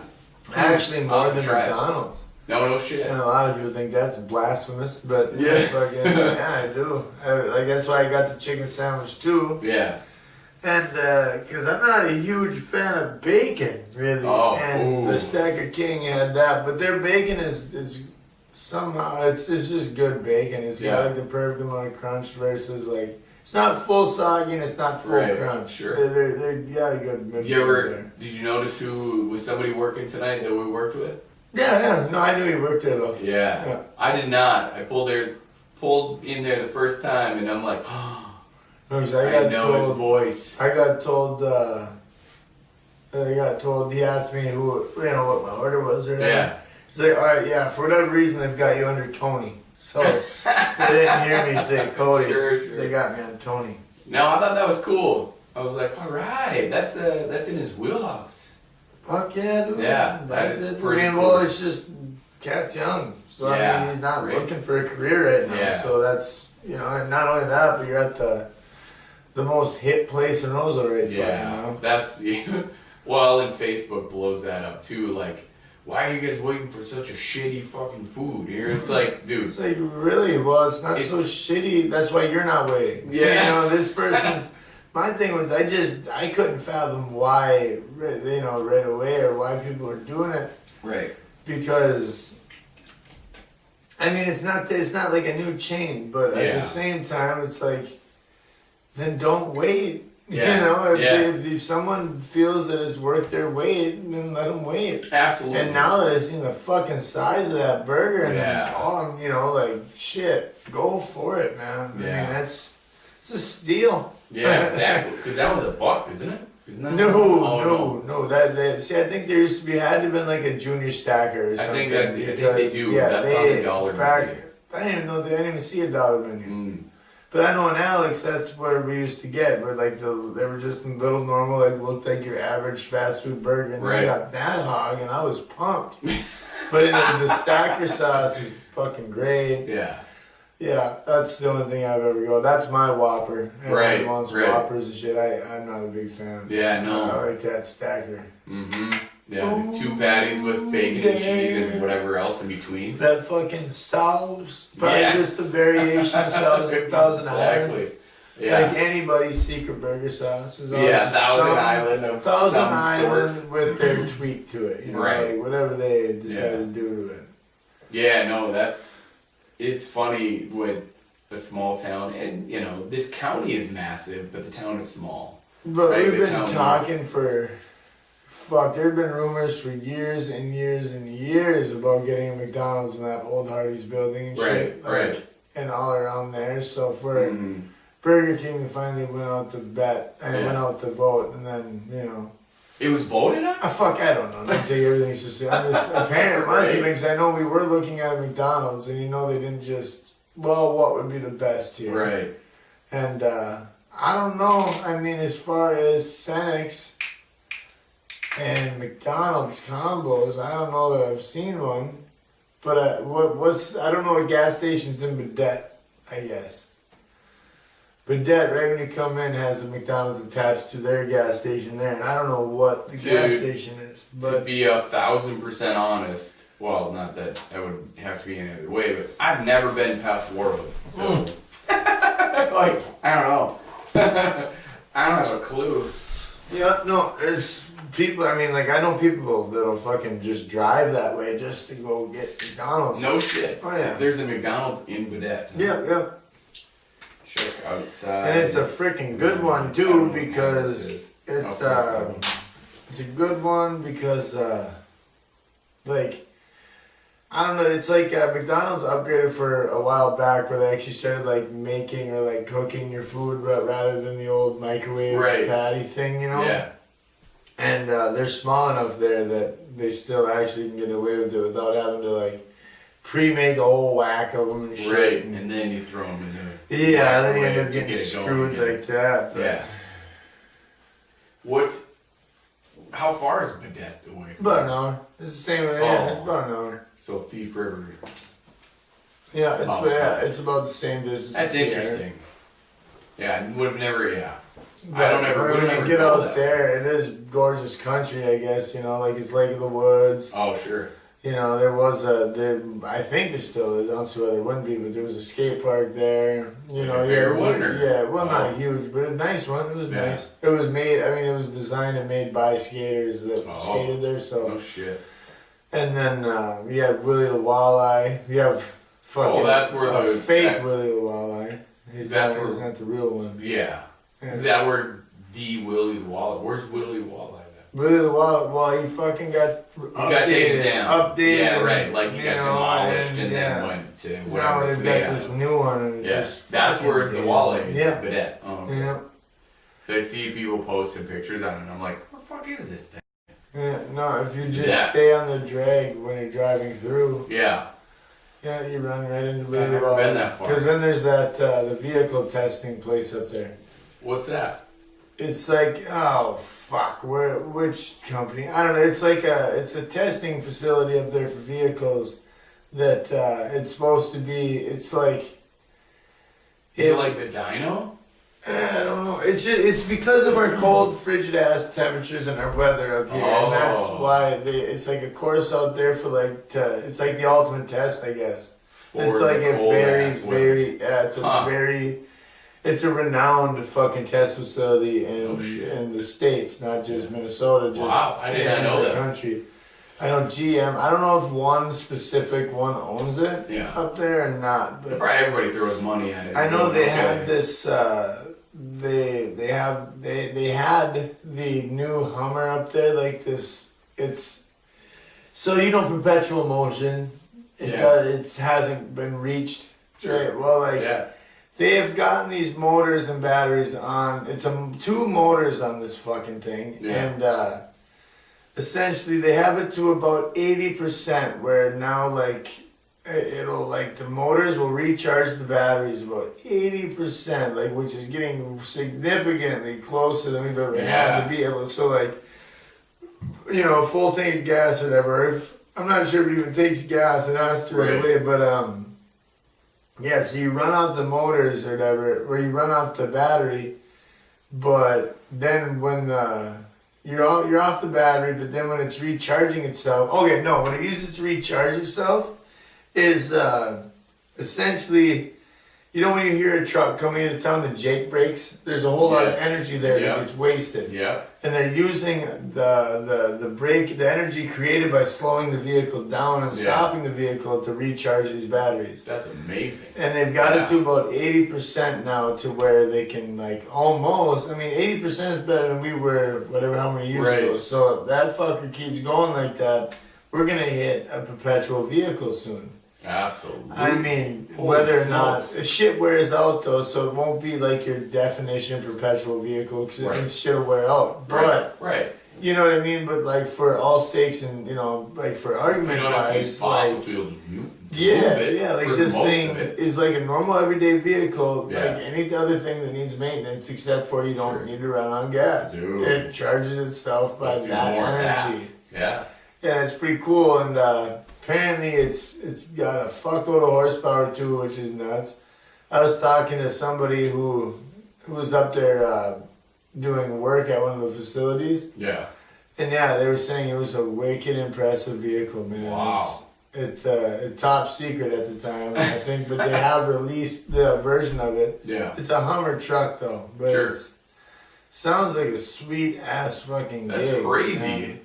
Speaker 1: Actually, more than McDonald's.
Speaker 2: No shit.
Speaker 1: And a lot of people think that's blasphemous, but
Speaker 2: yeah,
Speaker 1: fucking, yeah, I do. Like that's why I got the chicken sandwich too.
Speaker 2: Yeah.
Speaker 1: And because I'm not a huge fan of bacon, really.
Speaker 2: Oh,
Speaker 1: and
Speaker 2: ooh.
Speaker 1: the Stacker King had that, but their bacon is somehow it's just good bacon. It's got like the perfect amount of crunch versus like it's not full soggy and it's not full crunch.
Speaker 2: Sure.
Speaker 1: They're got a good.
Speaker 2: Did you ever? Did you notice who was somebody working tonight that we worked with?
Speaker 1: Yeah. No, I knew he worked there though.
Speaker 2: Yeah. I did not. I pulled in there the first time, and I'm like, oh,
Speaker 1: I
Speaker 2: I know his voice.
Speaker 1: I got told. He asked me what my order was or whatever.
Speaker 2: Yeah.
Speaker 1: He's like, all right, yeah. For whatever reason, they've got you under Tony. So they didn't hear me say Cody.
Speaker 2: Sure.
Speaker 1: They got me on Tony.
Speaker 2: No, I thought that was cool. I was like, all right, that's in his wheelhouse.
Speaker 1: Fuck yeah, dude.
Speaker 2: Yeah, that is pretty cool.
Speaker 1: Well, it's just Cat's young, so I mean, he's not looking for a career right now.
Speaker 2: Yeah.
Speaker 1: So that's and not only that, but you're at the most hit place in Roseau right now.
Speaker 2: That's well, and Facebook blows that up too. Like, why are you guys waiting for such a shitty fucking food here? It's like, dude.
Speaker 1: It's like, really? Well, it's not so shitty. That's why you're not waiting.
Speaker 2: Yeah.
Speaker 1: This person's. My thing was, I couldn't fathom why, right away or why people were doing it.
Speaker 2: Right.
Speaker 1: Because, I mean, it's not like a new chain, but at the same time, it's like, then don't wait.
Speaker 2: Yeah.
Speaker 1: If someone feels that it's worth their wait, then let them wait.
Speaker 2: Absolutely.
Speaker 1: And now that I've seen the fucking size of that burger, and like, shit, go for it, man.
Speaker 2: Yeah.
Speaker 1: I mean, it's a steal.
Speaker 2: Yeah, exactly. Because that was $1, isn't it?
Speaker 1: No. See, I think there used to be had to have been like a junior stacker or something.
Speaker 2: I think they do.
Speaker 1: Yeah,
Speaker 2: that's on the dollar menu.
Speaker 1: I didn't even know. I didn't even see a dollar menu. But I know in Alex, that's where we used to get. Where like they were just little normal, like looked like your average fast food burger, and I got that hog, and I was pumped. But the stacker sauce is fucking great.
Speaker 2: Yeah.
Speaker 1: Yeah, that's the only thing I've ever go. That's my Whopper.
Speaker 2: Right.
Speaker 1: Whoppers and shit. I'm not a big fan.
Speaker 2: Yeah, no.
Speaker 1: I like that stacker.
Speaker 2: Yeah, 2 patties with bacon and cheese and whatever else in between.
Speaker 1: That fucking sauce. Probably just a variation of sauce, like Thousand Island. Yeah. Like anybody's secret burger sauce. Is
Speaker 2: Thousand Island of
Speaker 1: Thousand
Speaker 2: some
Speaker 1: Island
Speaker 2: sort.
Speaker 1: with their tweak to it. Like whatever they decided to do to it.
Speaker 2: Yeah, no, it's funny with a small town, and this county is massive, but the town is small.
Speaker 1: But we've been talking for, there have been rumors for years and years and years about getting a McDonald's in that old Hardee's building and shit. And all around there. So for Burger King, we finally went out to bet and went out to vote, and then,
Speaker 2: It was voted on?
Speaker 1: I don't know. Don't take everything so seriously. Apparently it must have been, because I know we were looking at McDonald's, and they didn't just, what would be the best here?
Speaker 2: Right.
Speaker 1: And I don't know. I mean, as far as Senex and McDonald's combos, I don't know that I've seen one. But I don't know what gas station's in Bedette, I guess. Bedette, right when you come in, has a McDonald's attached to their gas station there, and I don't know what the gas station is. But
Speaker 2: to be 1,000% honest, well, not that I would have to be any other way, but I've never been past Warwood, so like I don't know. I don't have a clue.
Speaker 1: Yeah, no, there's people. I mean, like I know people that'll fucking just drive that way just to go get McDonald's.
Speaker 2: No shit.
Speaker 1: Oh yeah.
Speaker 2: There's a McDonald's in Bedette.
Speaker 1: Yeah.
Speaker 2: Check outside.
Speaker 1: And it's a freaking good one too, because it's a good one because like I don't know, it's like McDonald's upgraded for a while back where they actually started like making or like cooking your food rather than the old microwave patty thing,
Speaker 2: Yeah.
Speaker 1: And they're small enough there that they still actually can get away with it without having to like pre-make a whole whack of them and shit.
Speaker 2: Right, and then you throw them in there.
Speaker 1: Yeah, then you end up getting screwed like that. But.
Speaker 2: Yeah. How far is Bedette away?
Speaker 1: About an hour. It's the same. Yeah, it's about an hour.
Speaker 2: So Thief River.
Speaker 1: Yeah, it's about the same distance.
Speaker 2: That's interesting. Yeah, I would have never. Yeah.
Speaker 1: But
Speaker 2: I don't ever.
Speaker 1: When you get out there, it is gorgeous country. I guess like it's Lake of the Woods.
Speaker 2: Oh sure.
Speaker 1: You know, I think there still is, I don't see why there wouldn't be, but there was a skate park there. You know,
Speaker 2: bigger one, or?
Speaker 1: Yeah, well, not huge, but a nice one. It was nice. It was made, I mean, it was designed and made by skaters that skated there, so.
Speaker 2: No shit.
Speaker 1: And then, you have Willie the Walleye. You have fucking
Speaker 2: that's where the
Speaker 1: fake Willie the Walleye. He's not the real one.
Speaker 2: Yeah. Is that where the Willie the Walleye? Where's Willie the Walleye?
Speaker 1: Really, well, he fucking got
Speaker 2: taken down.
Speaker 1: Updated.
Speaker 2: Yeah, right. Like he got demolished and then went to whatever.
Speaker 1: Now they've got this new one. And
Speaker 2: that's where the Walleye is.
Speaker 1: Yeah.
Speaker 2: Bidet. Oh, okay.
Speaker 1: Yeah.
Speaker 2: So I see people posting pictures on it, and I'm like, what the fuck is this thing?
Speaker 1: Yeah, no, if you just stay on the drag when you're driving through.
Speaker 2: Yeah.
Speaker 1: Yeah, you run right into the
Speaker 2: I've never been that far.
Speaker 1: Because then there's that, the vehicle testing place up there.
Speaker 2: What's that?
Speaker 1: It's like, oh fuck, which company? I don't know. It's like it's a testing facility up there for vehicles that it's supposed to be. It's like.
Speaker 2: Is it like the dyno?
Speaker 1: I don't know. It's because of our cold, frigid ass temperatures and our weather up here, and that's why it's like a course out there for like it's like the ultimate test, I guess. It's like a very. It's a renowned fucking test facility in the States, not just Minnesota. Just
Speaker 2: I did not know that.
Speaker 1: Country. I know GM. I don't know if one specific one owns it up there or not. But
Speaker 2: probably everybody throws money at it.
Speaker 1: I know they had this. They had the new Hummer up there like this. It's so perpetual motion. It hasn't been reached.
Speaker 2: Sure.
Speaker 1: Right? Well, they have gotten these motors and batteries on. It's two motors on this fucking thing, and essentially they have it to about 80%. Where now, like, it'll like the motors will recharge the batteries about 80%, like, which is getting significantly closer than we've ever had to be able to. So, like, a full tank of gas or whatever. I'm not sure if it even takes gas. It has to right away, but yeah, so you run out the motors or whatever, or you run off the battery, but then when you're off the battery, but then when it's recharging itself, when it uses to recharge itself, is essentially, when you hear a truck coming into town, the Jake brakes, there's a whole lot of energy there that gets wasted. Yeah. And they're using the brake, the energy created by slowing the vehicle down and stopping the vehicle to recharge these batteries.
Speaker 2: That's amazing.
Speaker 1: And they've got it to about 80% now, to where they can, like, almost, 80% is better than we were how many years ago. So if that fucker keeps going like that, we're going to hit a perpetual vehicle soon.
Speaker 2: Absolutely.
Speaker 1: Whether or not shit wears out though, so it won't be like your definition perpetual vehicle, because shit will wear out. But you know what I mean. But like for all sakes, and like for argument wise, like like this thing is like a normal everyday vehicle, like any other thing that needs maintenance, except for you don't need to run on gas. It charges itself by that energy. Yeah, it's pretty cool, and apparently it's got a fuckload of horsepower too, which is nuts. I was talking to somebody who was up there doing work at one of the facilities. Yeah. And they were saying it was a wicked impressive vehicle, man. Wow. It's top secret at the time, I think, but they have released the version of it. Yeah. It's a Hummer truck though, but it sounds like a sweet ass fucking
Speaker 2: That's
Speaker 1: gig,
Speaker 2: crazy.
Speaker 1: Man.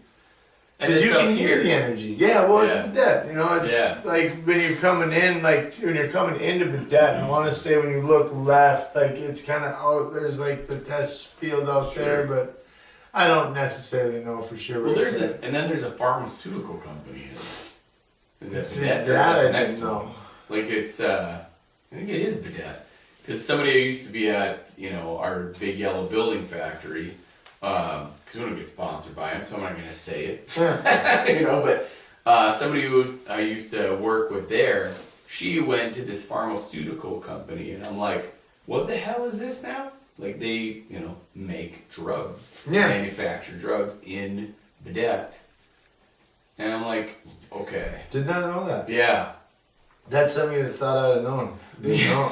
Speaker 1: Because you can hear the energy. Yeah, well, it's Bidet. It's like when you're coming in, into Bidet, I want to say when you look left, like it's kind of out, there's like the test field out there, but I don't necessarily know for sure.
Speaker 2: Well, and then there's a pharmaceutical company. Is that Bidet?
Speaker 1: That I didn't know.
Speaker 2: Like it's, I think it is Bidet. Because somebody who used to be at, our big yellow building factory, because we don't get sponsored by him, so I'm not going to say it. But somebody who I used to work with there, she went to this pharmaceutical company, and I'm like, what the hell is this now? Like they, make drugs, manufacture drugs in Bidet. And I'm like, okay.
Speaker 1: Did not know that.
Speaker 2: Yeah.
Speaker 1: That's something you'd have thought I'd have known. Didn't know.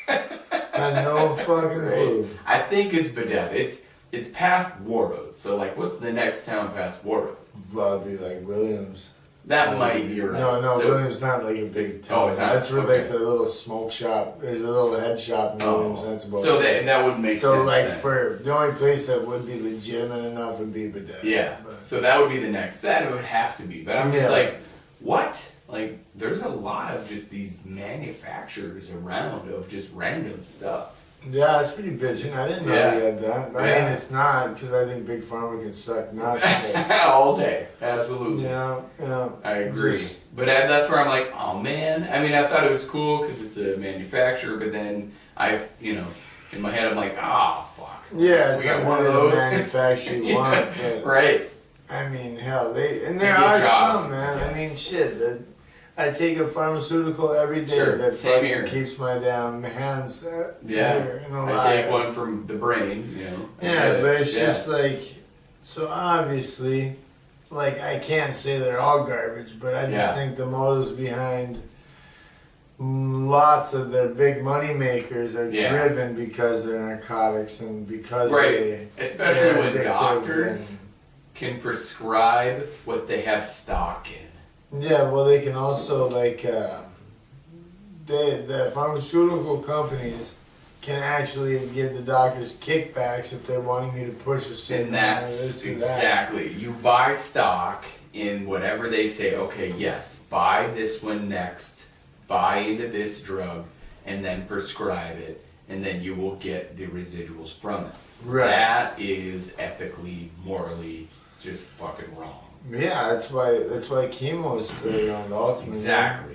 Speaker 1: I had no fucking clue.
Speaker 2: I think it's Bidet. It's past Warroad. So, like, what's the next town past Warroad?
Speaker 1: Probably like Williams.
Speaker 2: That might be right.
Speaker 1: No,
Speaker 2: So-
Speaker 1: Williams not like a big town.
Speaker 2: it's not?
Speaker 1: That's where
Speaker 2: Okay.
Speaker 1: like the little smoke shop. There's a little head shop in Williams. That's about
Speaker 2: So
Speaker 1: it.
Speaker 2: that wouldn't make
Speaker 1: So
Speaker 2: sense.
Speaker 1: like
Speaker 2: then.
Speaker 1: for the only place that would be legitimate enough would be Bidet.
Speaker 2: Yeah.
Speaker 1: But,
Speaker 2: So that would be the next. That would have to be. But I'm just
Speaker 1: Yeah.
Speaker 2: like, what? Like, there's a lot of just these manufacturers around of just random stuff.
Speaker 1: yeah, it's pretty bitching. I didn't know
Speaker 2: Yeah.
Speaker 1: he had that. I
Speaker 2: Yeah.
Speaker 1: mean, it's not because I think Big Pharma can suck nuts. But,
Speaker 2: All day. Absolutely.
Speaker 1: yeah.
Speaker 2: I agree.
Speaker 1: Just-
Speaker 2: But that's where I'm like, oh man. I mean, I thought it was cool because it's a manufacturer, but then in my head, I'm like, fuck.
Speaker 1: Yeah, it's
Speaker 2: We got
Speaker 1: not
Speaker 2: one
Speaker 1: one
Speaker 2: of
Speaker 1: of the
Speaker 2: those.
Speaker 1: manufacturer you want. But,
Speaker 2: Right.
Speaker 1: I mean, hell, there
Speaker 2: get
Speaker 1: are
Speaker 2: jobs,
Speaker 1: some, man.
Speaker 2: yes.
Speaker 1: I mean, shit. I take a pharmaceutical every day
Speaker 2: Sure,
Speaker 1: that
Speaker 2: same
Speaker 1: fucking
Speaker 2: here.
Speaker 1: keeps my damn hands
Speaker 2: Yeah.
Speaker 1: here and
Speaker 2: I take
Speaker 1: alive.
Speaker 2: one from the brain,
Speaker 1: Yeah, but it's
Speaker 2: Yeah.
Speaker 1: just like, so obviously, like, I can't say they're all garbage, but I just
Speaker 2: Yeah.
Speaker 1: think the motives behind lots of their big money makers are
Speaker 2: Yeah.
Speaker 1: driven because they're narcotics and because
Speaker 2: Right. Especially
Speaker 1: they're
Speaker 2: when
Speaker 1: addictive
Speaker 2: doctors can prescribe what they have stock in.
Speaker 1: Yeah, well, they can also like the pharmaceutical companies can actually give the doctors kickbacks if they're wanting me to push a certain
Speaker 2: And
Speaker 1: amount of
Speaker 2: that's
Speaker 1: this or that.
Speaker 2: exactly. You buy stock in whatever they say, okay, yes, buy this one next, buy into this drug, and then prescribe it, and then you will get the residuals from it.
Speaker 1: Right.
Speaker 2: That is ethically, morally just fucking wrong.
Speaker 1: Yeah, that's why chemo is still around ultimately.
Speaker 2: Exactly.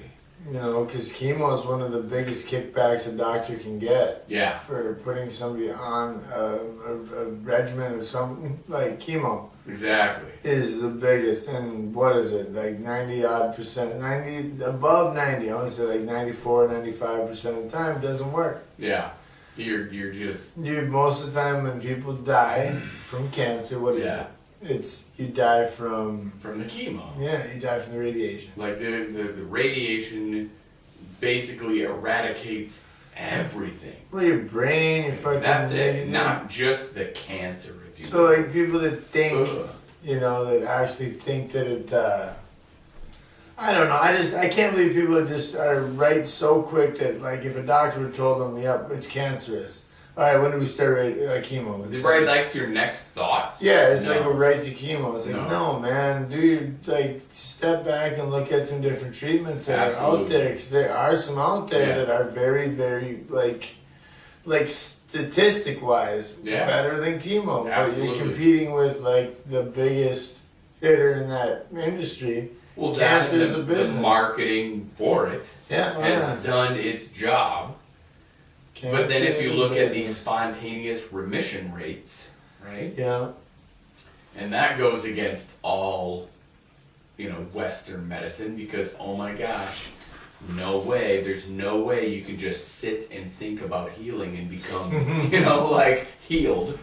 Speaker 1: You know, because chemo is one of the biggest kickbacks a doctor can get
Speaker 2: Yeah.
Speaker 1: for putting somebody on a regimen of something like chemo.
Speaker 2: Exactly.
Speaker 1: Is the biggest, and what is it, like 90-odd%, 90, above 90, I want to say like 94, 95% of the time, it doesn't work.
Speaker 2: Yeah. You're just
Speaker 1: Most of the time when people die from cancer, what is
Speaker 2: Yeah.
Speaker 1: it? It's, you die from,
Speaker 2: from the chemo.
Speaker 1: you die from the radiation.
Speaker 2: Like the radiation basically eradicates everything.
Speaker 1: Well, your brain, your fucking...
Speaker 2: That's it. Not just the cancer, if you
Speaker 1: So like people that think,
Speaker 2: Ugh.
Speaker 1: that actually think that it, I don't know, I can't believe people that just are right so quick that like if a doctor had told them, yep, it's cancerous. Alright, when do we start chemo? It's
Speaker 2: Right, that's your next thought.
Speaker 1: Yeah, it's
Speaker 2: No.
Speaker 1: like we're right to chemo. It's like, no, man, step back and look at some different treatments that are out there, because there are some out there that are very, very, like statistic-wise,
Speaker 2: Yeah.
Speaker 1: better than chemo. But
Speaker 2: Absolutely.
Speaker 1: you're competing with, like, the biggest hitter in that industry.
Speaker 2: Well,
Speaker 1: Cancer's
Speaker 2: the
Speaker 1: a business.
Speaker 2: marketing for it
Speaker 1: Yeah,
Speaker 2: has done its job. But then if you look at these
Speaker 1: fine,
Speaker 2: spontaneous remission rates, right?
Speaker 1: yeah,
Speaker 2: And that goes against all, Western medicine because, oh my gosh, there's no way you can just sit and think about healing and become, healed.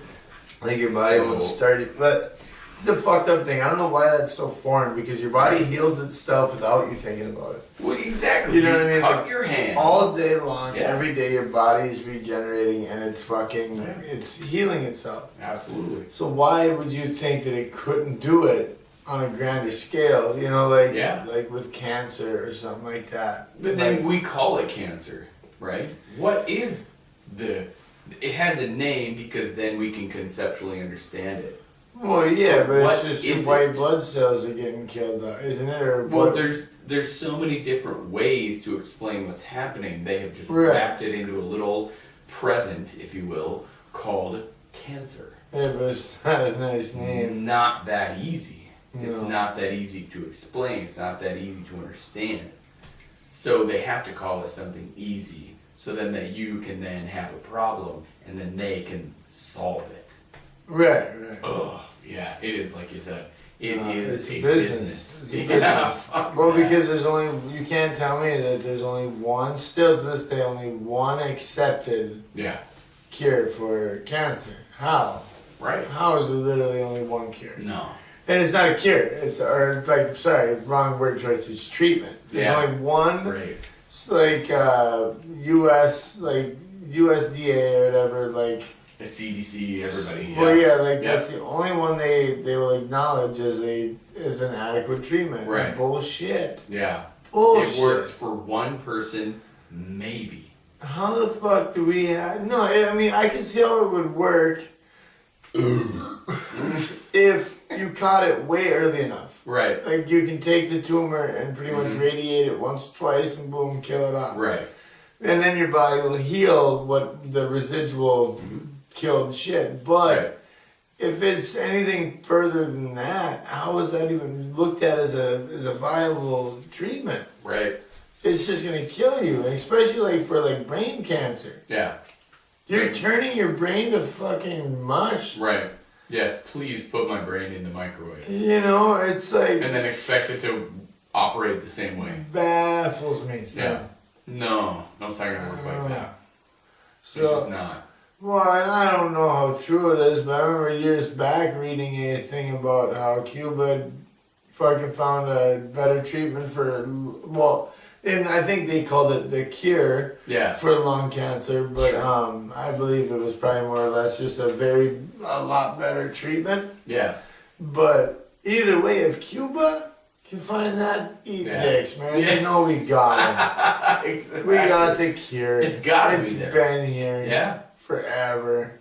Speaker 1: like your body would start it, but the fucked up thing, I don't know why that's so foreign, because your body heals itself without you thinking about it.
Speaker 2: Well, exactly.
Speaker 1: You know what I mean?
Speaker 2: Cut
Speaker 1: Like,
Speaker 2: your hand.
Speaker 1: All day long,
Speaker 2: Yeah.
Speaker 1: every day, your body is regenerating and it's fucking, it's healing itself.
Speaker 2: Absolutely.
Speaker 1: So why would you think that it couldn't do it on a grander scale? Like with cancer or something like that.
Speaker 2: But then we call it cancer, right? What is it has a name because then we can conceptually understand it.
Speaker 1: Well, yeah, but
Speaker 2: What
Speaker 1: it's just your
Speaker 2: is
Speaker 1: white
Speaker 2: it?
Speaker 1: blood cells are getting killed out, isn't it? Or
Speaker 2: Well,
Speaker 1: what-
Speaker 2: there's so many different ways to explain what's happening. They have just
Speaker 1: Right.
Speaker 2: wrapped it into a little present, if you will, called cancer.
Speaker 1: Yeah, but it's not a nice name.
Speaker 2: Not that easy. It's
Speaker 1: No.
Speaker 2: not that easy to explain. It's not that easy to understand. So they have to call it something easy, so then that you can then have a problem, and then they can solve it.
Speaker 1: Right.
Speaker 2: Ugh, yeah, it is like you said. It
Speaker 1: No,
Speaker 2: is
Speaker 1: it's
Speaker 2: a
Speaker 1: a
Speaker 2: business.
Speaker 1: business. It's a
Speaker 2: Yeah,
Speaker 1: business.
Speaker 2: fuck
Speaker 1: Well,
Speaker 2: that.
Speaker 1: because you can't tell me that there's only one, still to this day, only one accepted
Speaker 2: Yeah,
Speaker 1: cure for cancer. How?
Speaker 2: right.
Speaker 1: How is there literally only one cure?
Speaker 2: No.
Speaker 1: And it's not a cure. Wrong word choice. It's treatment. There's
Speaker 2: Yeah.
Speaker 1: only one.
Speaker 2: Right.
Speaker 1: It's like USDA or whatever, like
Speaker 2: The CDC, everybody.
Speaker 1: Well, yeah, like that's the only one they will acknowledge as an adequate treatment.
Speaker 2: Right.
Speaker 1: Bullshit.
Speaker 2: Yeah.
Speaker 1: Bullshit.
Speaker 2: It worked for one person, maybe.
Speaker 1: How the fuck do we have... No, I mean, I can see how it would work if you caught it way early enough.
Speaker 2: Right.
Speaker 1: Like, you can take the tumor and pretty much radiate it once, twice, and boom, kill it off.
Speaker 2: Right.
Speaker 1: And then your body will heal what the residual killed shit. But if it's anything further than that, how is that even looked at as a viable treatment?
Speaker 2: Right.
Speaker 1: It's just gonna kill you, especially like for like brain cancer.
Speaker 2: Yeah.
Speaker 1: You're turning your brain to fucking mush.
Speaker 2: Right. Yes, please put my brain in the microwave.
Speaker 1: You know, it's like...
Speaker 2: And then expect it to operate the same way.
Speaker 1: Baffles me, son.
Speaker 2: Yeah. No, it's not gonna work like that.
Speaker 1: So,
Speaker 2: It's just not.
Speaker 1: Well, and I don't know how true it is, but I remember years back reading a thing about how Cuba fucking found a better treatment for, well, and I think they called it the cure for lung cancer, but I believe it was probably more or less just a lot better treatment.
Speaker 2: Yeah.
Speaker 1: But either way, if Cuba can find that, eat dicks, man.
Speaker 2: Yeah.
Speaker 1: You know we got it.
Speaker 2: Exactly.
Speaker 1: We got the cure.
Speaker 2: It's gotta be
Speaker 1: there. It's
Speaker 2: there.
Speaker 1: been here
Speaker 2: Yeah.
Speaker 1: forever.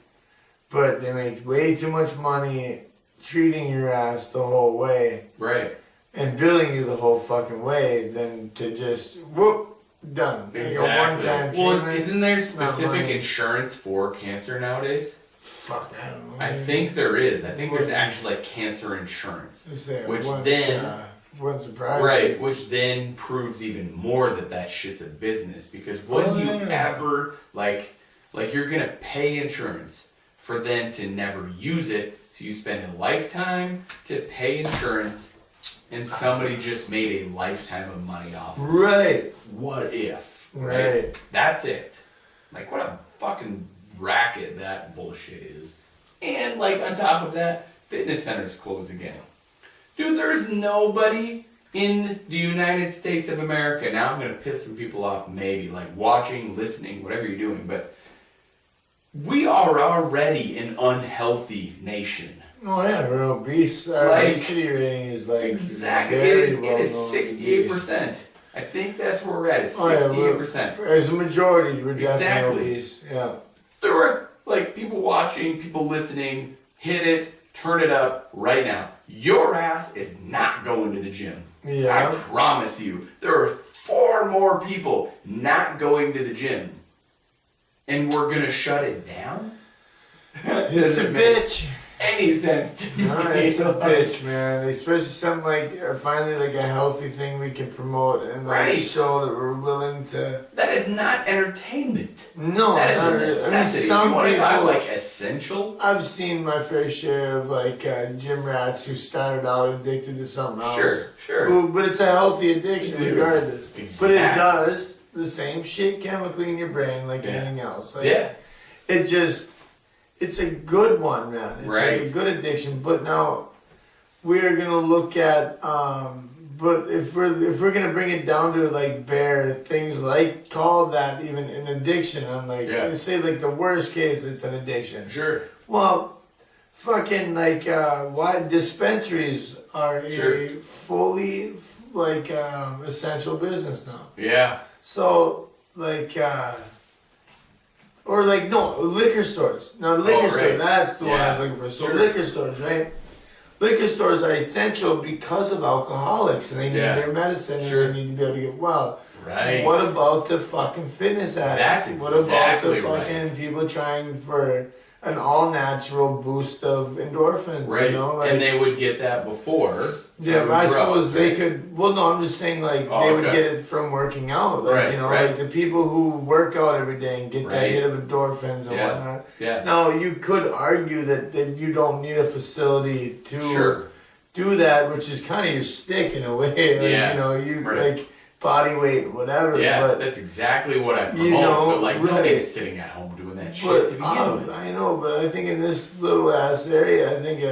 Speaker 1: But they make way too much money treating your ass the whole way.
Speaker 2: Right.
Speaker 1: And billing you the whole fucking way than to just, whoop, done.
Speaker 2: Exactly.
Speaker 1: Like a one-time
Speaker 2: Well,
Speaker 1: treatment.
Speaker 2: isn't there specific
Speaker 1: money.
Speaker 2: Insurance for cancer nowadays?
Speaker 1: Fuck, I don't know.
Speaker 2: I think there is. I think there's actually like cancer insurance. Which then...
Speaker 1: wouldn't surprise
Speaker 2: Right,
Speaker 1: me.
Speaker 2: which then proves even more that shit's a business. Because wouldn't you ever, like you're gonna pay insurance for them to never use it, so you spend a lifetime to pay insurance, and somebody just made a lifetime of money off of it.
Speaker 1: Right.
Speaker 2: What if? Right? That's it. Like, what a fucking racket that bullshit is. And, like, on top of that, fitness centers close again. Dude, there's nobody in the United States of America. Now I'm going to piss some people off, maybe, like watching, listening, whatever you're doing, but we are already an unhealthy nation.
Speaker 1: Oh yeah, we're obese. Our obesity rating is like
Speaker 2: exactly. It is 68%. I think that's where we're at. It's 68%.
Speaker 1: As a majority, we're definitely obese. Yeah.
Speaker 2: There are like people watching, people listening. Hit it, turn it up right now. Your ass is not going to the gym.
Speaker 1: Yeah.
Speaker 2: I promise you. There are far more people not going to the gym. And we're gonna shut it down?
Speaker 1: It's a bitch.
Speaker 2: Any sense to me.
Speaker 1: No, it's a bitch, man. Especially something like finally like a healthy thing we can promote and like show that we're willing to.
Speaker 2: That is not entertainment.
Speaker 1: No,
Speaker 2: that is a necessity. I mean, you want to talk like essential?
Speaker 1: I've seen my fair share of like gym rats who started out addicted to something else.
Speaker 2: Sure.
Speaker 1: But it's a healthy addiction regardless.
Speaker 2: Exactly.
Speaker 1: But it does the same shit chemically in your brain like anything else. Like, it just. It's a good one, man. It's like a good addiction. But now we're gonna look at. But if we're gonna bring it down to like bare things like call that even an addiction. I'm like, let's say like the worst case, it's an addiction.
Speaker 2: Sure.
Speaker 1: Well, fucking like why dispensaries are a fully like essential business now.
Speaker 2: Yeah.
Speaker 1: So like. Or like, no, liquor stores. Now, liquor stores, that's the one I was looking for. So liquor stores, right? Liquor stores are essential because of alcoholics, and they need their medicine, and they need to be able to get well.
Speaker 2: Right.
Speaker 1: What about the fucking fitness addicts?
Speaker 2: That's
Speaker 1: what about the
Speaker 2: exactly
Speaker 1: fucking people trying for an all-natural boost of endorphins?
Speaker 2: Right.
Speaker 1: You know? Like,
Speaker 2: and they would get that before.
Speaker 1: Yeah, but I suppose they could. Well, no, I'm just saying like they would get it from working out. Like you know, like the people who work out every day and get that hit of endorphins and whatnot.
Speaker 2: Yeah.
Speaker 1: Now you could argue that you don't need a facility to do that, which is kind of your stick in a way. Like, you know, you like body weight and whatever.
Speaker 2: Yeah,
Speaker 1: but,
Speaker 2: that's exactly what I promote.
Speaker 1: You know,
Speaker 2: but like nobody's sitting at home doing that shit to begin with.
Speaker 1: I know, but I think in this little ass area, I think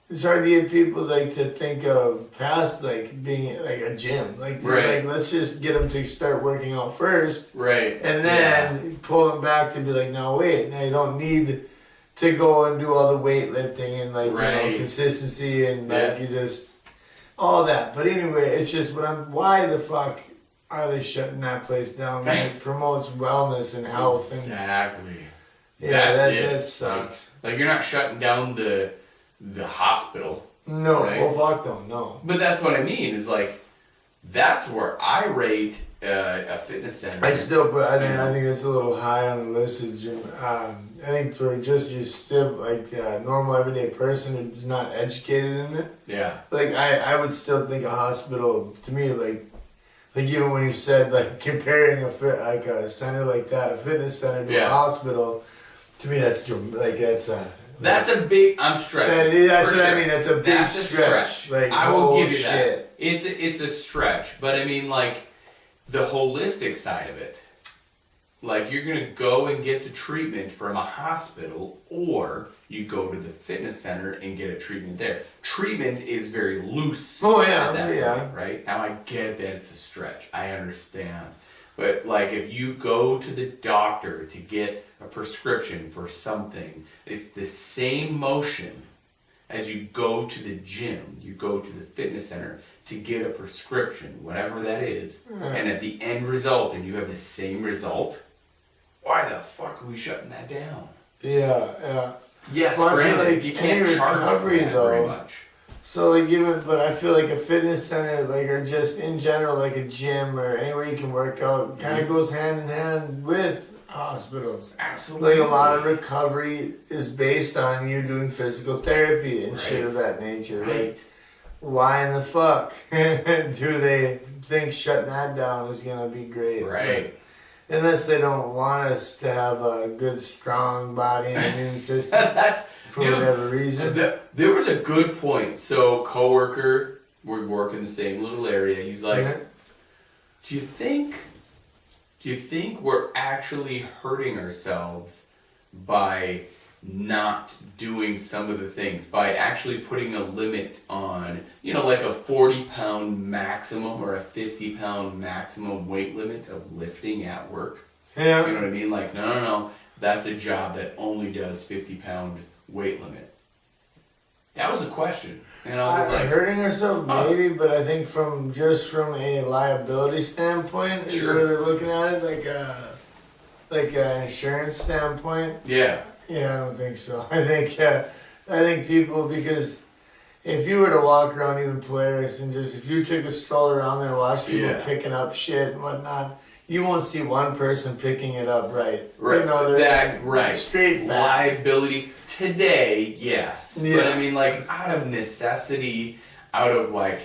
Speaker 1: it's hard to get people like to think of past like being like a gym. Like, like let's just get them to start working out first,
Speaker 2: right?
Speaker 1: And then pull them back to be like, no, wait, now you don't need to go and do all the weightlifting and like
Speaker 2: Right.
Speaker 1: you know, consistency and like you just all that. But anyway, it's just why the fuck are they shutting that place down? Man, it promotes wellness and health.
Speaker 2: Exactly.
Speaker 1: And, that sucks.
Speaker 2: Like you're not shutting down the hospital.
Speaker 1: No,
Speaker 2: right?
Speaker 1: well, fuck them, no.
Speaker 2: But that's what I mean. Is like that's where I rate a fitness center.
Speaker 1: I still, but I think it's a little high on the list of gym. I think for just your stiff, like normal everyday person who's not educated in it.
Speaker 2: Yeah.
Speaker 1: Like I would still think a hospital to me like even when you said like comparing a center like that, a fitness center to a hospital, to me that's
Speaker 2: That's a big. I'm stretching.
Speaker 1: That's what I mean. That's a big stretch. Like,
Speaker 2: I will give you
Speaker 1: shit.
Speaker 2: that. It's a stretch, but I mean like the holistic side of it. Like you're gonna go and get the treatment from a hospital, or you go to the fitness center and get a treatment there. Treatment is very loose.
Speaker 1: Oh yeah,
Speaker 2: at that point, right? Now I get that it's a stretch. I understand. But like if you go to the doctor to get a prescription for something, it's the same motion as you go to the gym, you go to the fitness center to get a prescription, whatever that is, and at the end result, and you have the same result, why the fuck are we shutting that down?
Speaker 1: Yeah.
Speaker 2: Yes,
Speaker 1: well,
Speaker 2: granted,
Speaker 1: like
Speaker 2: you can't charge for that very much.
Speaker 1: So like but I feel like a fitness center, like or just in general, like a gym or anywhere you can work out, kind of goes hand in hand with hospitals.
Speaker 2: Absolutely.
Speaker 1: Like a lot of recovery is based on you doing physical therapy and shit of that nature.
Speaker 2: Right.
Speaker 1: Like, why in the fuck do they think shutting that down is gonna be great?
Speaker 2: Right.
Speaker 1: Like, unless they don't want us to have a good, strong body and immune system. For whatever reason.
Speaker 2: There was a good point. So, coworker, we work in the same little area. He's like, do you think we're actually hurting ourselves by not doing some of the things, by actually putting a limit on, like a 40-pound maximum or a 50-pound maximum weight limit of lifting at work?
Speaker 1: Yeah.
Speaker 2: You know what I mean? Like, no. That's a job that only does 50-pound weight limit. That was a question. And I was like,
Speaker 1: hurting ourselves maybe, but I think from a liability standpoint is where they're looking at it, like an insurance standpoint.
Speaker 2: Yeah.
Speaker 1: Yeah, I don't think so. I think people, because if you were to walk around even Polaris and just if you took a stroll around there and watch people picking up shit and whatnot, you won't see one person picking it up right.
Speaker 2: Right. Right.
Speaker 1: Straight back.
Speaker 2: Liability today, yes.
Speaker 1: Yeah.
Speaker 2: But I mean, like, out of necessity, out of like,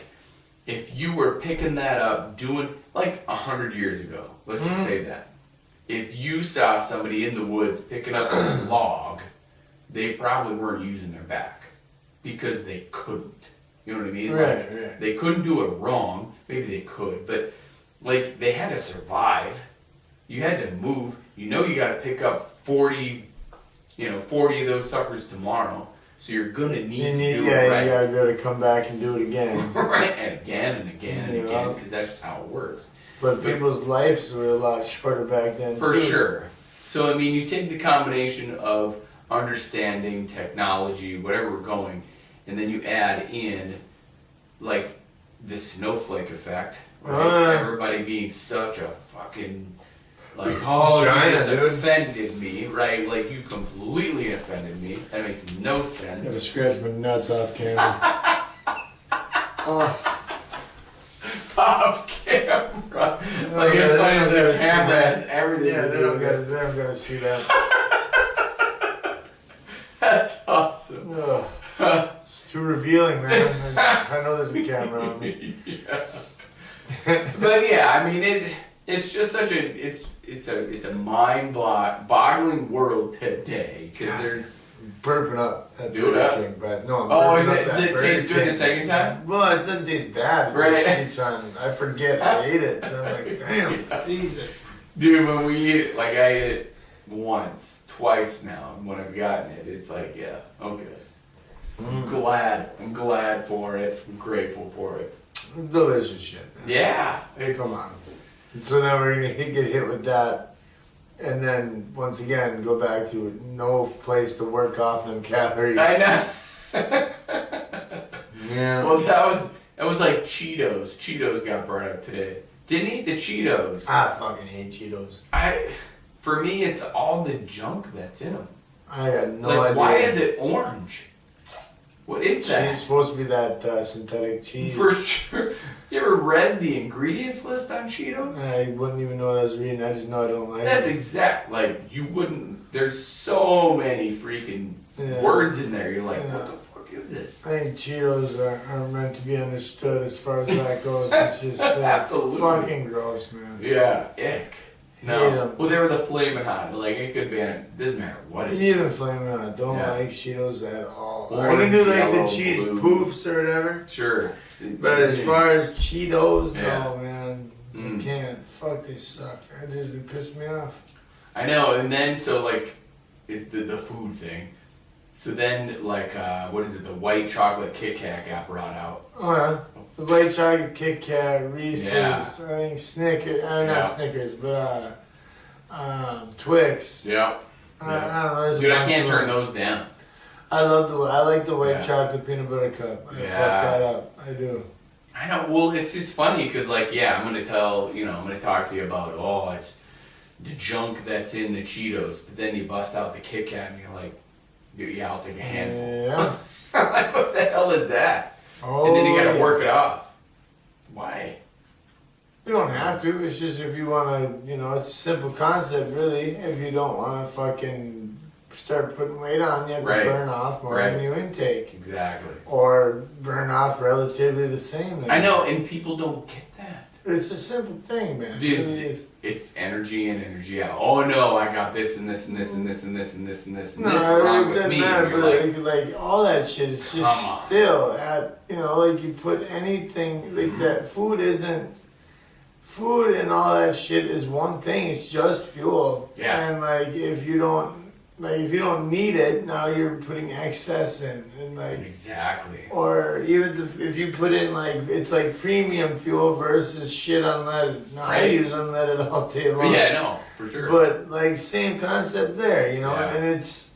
Speaker 2: if you were picking that up, doing like 100 years ago, let's just say that. If you saw somebody in the woods picking up a log, they probably weren't using their back because they couldn't. You know what I mean?
Speaker 1: Right.
Speaker 2: They couldn't do it wrong. Maybe they could, but like they had to survive. You had to move. You got to pick up 40 of those suckers tomorrow. So you're gonna need to do it right.
Speaker 1: You gotta be able to come back and do it again.
Speaker 2: Right, and again and again and again, because that's just how it works.
Speaker 1: But people's lives were a lot shorter back then,
Speaker 2: for
Speaker 1: too.
Speaker 2: sure. So I mean, you take the combination of understanding technology, whatever we're going, and then you add in like the snowflake effect, right? Everybody being such a fucking like, you just offended me, right? Like you completely offended me. That makes no sense.
Speaker 1: I gotta scratch my nuts off camera.
Speaker 2: Off camera. Like it's like the camera has everything.
Speaker 1: Yeah, they don't gotta see that.
Speaker 2: That's awesome.
Speaker 1: It's too revealing, man. I know there's a camera on me.
Speaker 2: But yeah, I mean it's just such a mind-boggling world today because there's
Speaker 1: burping up that
Speaker 2: Burger
Speaker 1: King, but no.
Speaker 2: Does it taste good the second time?
Speaker 1: Well, it doesn't taste bad. It just keeps on. I forget I ate it, so I'm like, damn, Jesus.
Speaker 2: Dude, when we eat it, like I ate it once, twice now, and when I've gotten it, it's like, yeah, okay. I'm glad for it. I'm grateful for it.
Speaker 1: Delicious shit, man.
Speaker 2: Yeah.
Speaker 1: Come on. So now we're gonna get hit with that And then, once again, go back to no place to work off them calories.
Speaker 2: I know.
Speaker 1: Yeah.
Speaker 2: Well, that was like Cheetos. Cheetos got brought up today. Didn't eat the Cheetos.
Speaker 1: I fucking hate Cheetos.
Speaker 2: For me, it's all the junk that's in them.
Speaker 1: I got no
Speaker 2: like,
Speaker 1: idea.
Speaker 2: why is it orange? What is that?
Speaker 1: It's supposed to be that synthetic cheese.
Speaker 2: For sure. You ever read the ingredients list on Cheetos?
Speaker 1: I wouldn't even know what I was reading. I just know I don't like
Speaker 2: That's
Speaker 1: it.
Speaker 2: exact. Like, you wouldn't. There's so many freaking words in there. You're like, what the fuck is this?
Speaker 1: I think Cheetos are meant to be understood as far as that goes. It's just
Speaker 2: Absolutely
Speaker 1: fucking gross, man.
Speaker 2: Yeah, ick. No.
Speaker 1: Hate 'em.
Speaker 2: Well, they were the Flamin' Hot. Like, it could be. Doesn't matter what it is.
Speaker 1: Even Flamin' Hot. Don't like Cheetos at all. I
Speaker 2: Orange,
Speaker 1: can do like
Speaker 2: yellow,
Speaker 1: the cheese
Speaker 2: blue.
Speaker 1: poofs or whatever.
Speaker 2: Sure.
Speaker 1: But as far as Cheetos,
Speaker 2: Yeah.
Speaker 1: no, man. I can't. Fuck, they suck. It pissed me off.
Speaker 2: I know, and then, so, like, it's the food thing. So then, like, what is it? The white chocolate Kit Kat got brought out.
Speaker 1: Oh, yeah. The white chocolate Kit Kat, Reese's,
Speaker 2: Yeah.
Speaker 1: I think Snickers,
Speaker 2: Yeah.
Speaker 1: not Snickers, but Twix.
Speaker 2: Yeah.
Speaker 1: I don't know. there's a
Speaker 2: Dude, I
Speaker 1: bunch
Speaker 2: can't
Speaker 1: of
Speaker 2: turn
Speaker 1: them.
Speaker 2: those down.
Speaker 1: I like the white
Speaker 2: Yeah.
Speaker 1: chocolate peanut butter cup. I
Speaker 2: Yeah.
Speaker 1: fuck that up. I do.
Speaker 2: I know. Well, it's just funny because, like, yeah, I'm gonna talk to you about, oh, it's the junk that's in the Cheetos, but then you bust out the Kit Kat and you're like, yeah, I'll take a handful.
Speaker 1: Yeah.
Speaker 2: I'm like, what the hell is that?
Speaker 1: Oh,
Speaker 2: And then you gotta
Speaker 1: yeah.
Speaker 2: work it off. Why?
Speaker 1: You don't have to. It's just if you want to, it's a simple concept, really. If you don't want to fucking start putting weight on, you have to
Speaker 2: Right.
Speaker 1: burn off more than you intake.
Speaker 2: Exactly.
Speaker 1: Or burn off relatively the same.
Speaker 2: I know, and people don't get that.
Speaker 1: It's a simple thing, man.
Speaker 2: Dude,
Speaker 1: It really is.
Speaker 2: it's energy in, energy out. Oh no, I got this and this and this and this and this and this and this and
Speaker 1: No,
Speaker 2: this wrong
Speaker 1: it
Speaker 2: with
Speaker 1: doesn't
Speaker 2: me.
Speaker 1: matter,
Speaker 2: And you're
Speaker 1: but
Speaker 2: like,
Speaker 1: like all that shit is
Speaker 2: Come
Speaker 1: just
Speaker 2: on.
Speaker 1: still at, like you put anything, like that food and all that shit is one thing, it's just fuel.
Speaker 2: Yeah.
Speaker 1: And like if you don't need it, now you're putting excess in, and like,
Speaker 2: exactly.
Speaker 1: or even if you put in like, it's like premium fuel versus shit unleaded. Now I
Speaker 2: Right.
Speaker 1: use unleaded all day
Speaker 2: But
Speaker 1: long.
Speaker 2: yeah, no, for sure.
Speaker 1: But like same concept there,
Speaker 2: Yeah.
Speaker 1: and it's,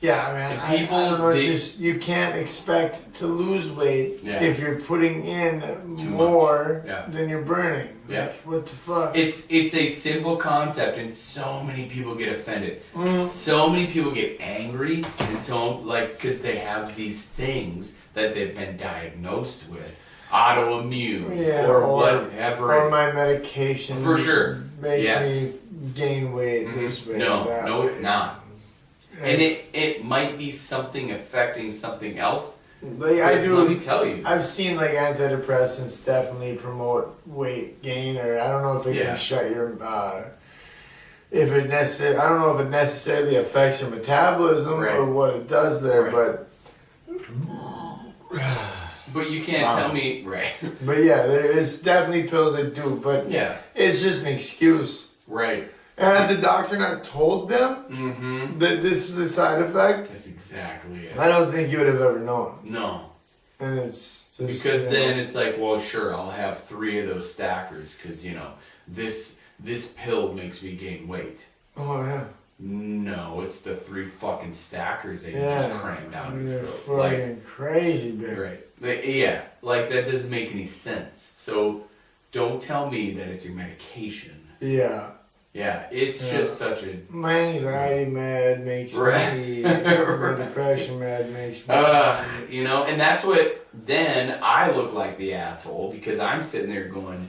Speaker 1: yeah, man.
Speaker 2: And
Speaker 1: I
Speaker 2: people,
Speaker 1: don't know. It's
Speaker 2: they-
Speaker 1: just you can't expect to lose weight
Speaker 2: Yeah.
Speaker 1: if you're putting in
Speaker 2: much.
Speaker 1: more
Speaker 2: Yeah.
Speaker 1: than you're burning.
Speaker 2: Yeah.
Speaker 1: Like, what the fuck?
Speaker 2: It's a simple concept, and so many people get offended.
Speaker 1: Mm.
Speaker 2: So many people get angry, and so because they have these things that they've been diagnosed with, autoimmune
Speaker 1: Yeah,
Speaker 2: or
Speaker 1: or
Speaker 2: whatever.
Speaker 1: Or my medication
Speaker 2: For sure.
Speaker 1: makes
Speaker 2: Yes.
Speaker 1: me gain weight
Speaker 2: Mhm.
Speaker 1: this way.
Speaker 2: No,
Speaker 1: that
Speaker 2: no,
Speaker 1: way.
Speaker 2: it's not. And it might be something affecting something else.
Speaker 1: But I
Speaker 2: But
Speaker 1: do.
Speaker 2: Let me tell you.
Speaker 1: I've seen like antidepressants definitely promote weight gain, or I don't know if it
Speaker 2: Yeah.
Speaker 1: can shut your if it necessarily, I don't know if it necessarily affects your metabolism
Speaker 2: Right.
Speaker 1: or what it does there,
Speaker 2: Right. But you can't tell me, right?
Speaker 1: but yeah, there is definitely pills that do, but
Speaker 2: Yeah,
Speaker 1: it's just an excuse.
Speaker 2: right.
Speaker 1: And had the doctor not told them
Speaker 2: Mm-hmm.
Speaker 1: that this is a side effect,
Speaker 2: That's exactly it.
Speaker 1: I don't think you would have ever known.
Speaker 2: No.
Speaker 1: And it's just,
Speaker 2: Because then it's like, well, sure, I'll have 3 of those stackers because, this pill makes me gain weight.
Speaker 1: oh yeah.
Speaker 2: No, it's the 3 fucking stackers that you
Speaker 1: Yeah,
Speaker 2: just crammed down
Speaker 1: they're
Speaker 2: your throat. Like,
Speaker 1: fucking crazy big.
Speaker 2: right. Like, yeah, like that doesn't make any sense. So don't tell me that it's your medication.
Speaker 1: Yeah.
Speaker 2: Yeah, it's
Speaker 1: Yeah.
Speaker 2: just such a...
Speaker 1: My anxiety med makes
Speaker 2: Right.
Speaker 1: me. My depression med makes me.
Speaker 2: And that's what, then I look like the asshole because I'm sitting there going,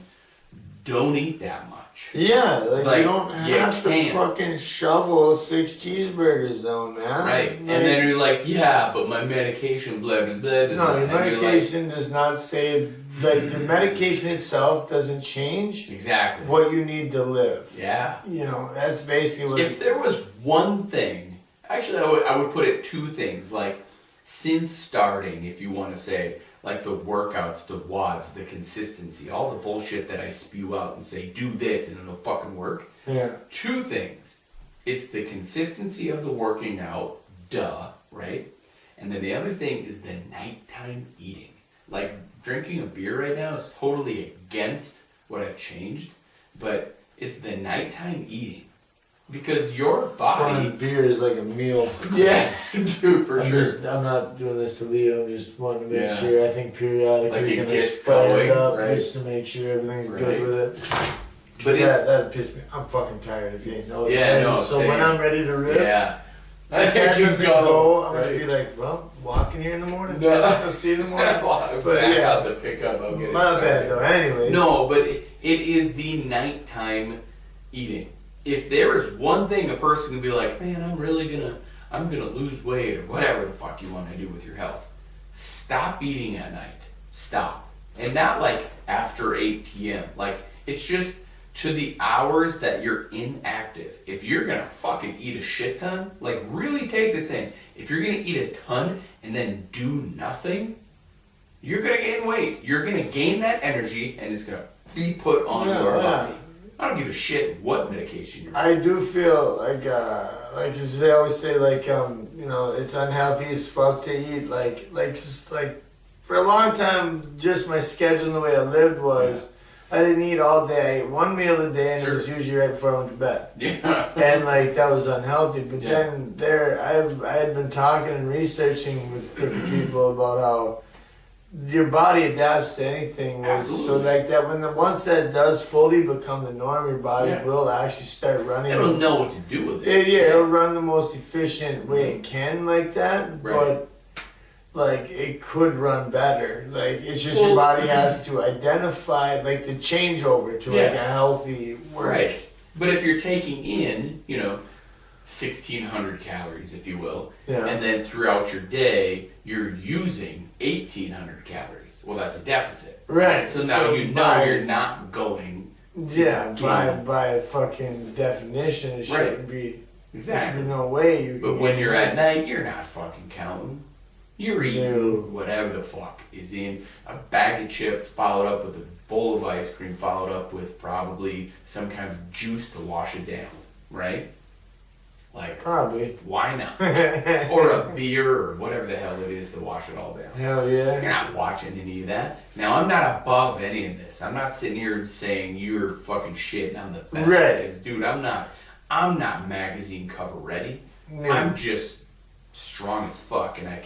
Speaker 2: don't eat that much.
Speaker 1: Yeah, like you don't
Speaker 2: you
Speaker 1: have to
Speaker 2: can't.
Speaker 1: fucking shovel 6 cheeseburgers down, man.
Speaker 2: Right, and then you're like, yeah, but my medication, blah, blah, blah, blah.
Speaker 1: No, your
Speaker 2: and you're
Speaker 1: medication does not say, like, your medication itself doesn't change
Speaker 2: like, exactly.
Speaker 1: what you need to live.
Speaker 2: Yeah.
Speaker 1: That's basically what.
Speaker 2: If there was one thing, actually, I would put it 2 things. Like, since starting, if you want to say, like the workouts, the WODs, the consistency, all the bullshit that I spew out and say, do this and it'll fucking work.
Speaker 1: Yeah.
Speaker 2: 2 things. It's the consistency of the working out, duh, right? And then the other thing is the nighttime eating. Like, drinking a beer right now is totally against what I've changed, but It's the nighttime eating. Because your body...
Speaker 1: One beer is like a meal.
Speaker 2: Yeah, dude, for sure.
Speaker 1: I'm not doing this to lead. I'm just wanting to make
Speaker 2: Yeah.
Speaker 1: sure. I think periodically
Speaker 2: Like
Speaker 1: you're
Speaker 2: it
Speaker 1: going to
Speaker 2: gets
Speaker 1: fire
Speaker 2: going,
Speaker 1: it up
Speaker 2: right.
Speaker 1: just to make sure everything's
Speaker 2: Right.
Speaker 1: good with it.
Speaker 2: But
Speaker 1: that pissed me. I'm fucking tired if you ain't noticed.
Speaker 2: Yeah, no,
Speaker 1: So
Speaker 2: same.
Speaker 1: when I'm ready to rip,
Speaker 2: Yeah.
Speaker 1: if that
Speaker 2: You
Speaker 1: doesn't go, I'm
Speaker 2: right.
Speaker 1: going to be like, well, walking here in the morning.
Speaker 2: No.
Speaker 1: I'll see you in the morning.
Speaker 2: But
Speaker 1: But yeah.
Speaker 2: out the pickup, I'll get it
Speaker 1: My bad
Speaker 2: started.
Speaker 1: though. Anyways.
Speaker 2: No, but it is the nighttime eating. If there is one thing a person can be like, man, I'm gonna lose weight or whatever the fuck you want to do with your health. Stop eating at night. Stop. And not like after 8 p.m. Like, it's just to the hours that you're inactive. If you're gonna fucking eat a shit ton, like really take this in. If you're gonna eat a ton and then do nothing, you're gonna gain weight. You're gonna gain that energy and it's gonna be put on your body. I don't give a shit what medication you're on.
Speaker 1: I do feel like as they always say, like, you know, it's unhealthy as fuck to eat. Just for a long time, just my schedule and the way I lived was, I didn't eat all day. I ate one meal a day, and
Speaker 2: Sure.
Speaker 1: it was usually right before I went to bed.
Speaker 2: Yeah.
Speaker 1: And like that was unhealthy. But
Speaker 2: Yeah.
Speaker 1: then I had been talking and researching with different people about how your body adapts to anything. So
Speaker 2: Absolutely.
Speaker 1: like that, once that does fully become the norm, your body
Speaker 2: Yeah.
Speaker 1: will actually start running.
Speaker 2: It'll know what to do with it.
Speaker 1: It'll run the most efficient way it can like that,
Speaker 2: Right.
Speaker 1: but like it could run better. Like it's just
Speaker 2: Well,
Speaker 1: your body has to identify like the changeover to like a
Speaker 2: Yeah.
Speaker 1: healthy work.
Speaker 2: Right. But if you're taking in, 1,600 calories, if you will,
Speaker 1: Yeah.
Speaker 2: and then throughout your day, you're using 1,800 calories. Well, that's a deficit.
Speaker 1: Right.
Speaker 2: So now you're not going.
Speaker 1: Yeah,
Speaker 2: Gain.
Speaker 1: by fucking definition, it shouldn't be. There should be no way you.
Speaker 2: But
Speaker 1: can
Speaker 2: when
Speaker 1: gain
Speaker 2: you're
Speaker 1: weight.
Speaker 2: at night, you're not fucking counting. You're eating
Speaker 1: No.
Speaker 2: whatever the fuck is in a bag of chips, followed up with a bowl of ice cream, followed up with probably some kind of juice to wash it down, right? Like,
Speaker 1: Probably.
Speaker 2: why not? Or a beer or whatever the hell it is to wash it all down.
Speaker 1: Hell
Speaker 2: You're
Speaker 1: yeah.
Speaker 2: not watching any of that. Now, I'm not above any of this. I'm not sitting here saying you're fucking shit and I'm the best.
Speaker 1: Right.
Speaker 2: Because, dude, I'm not magazine cover ready.
Speaker 1: No.
Speaker 2: I'm just strong as fuck and I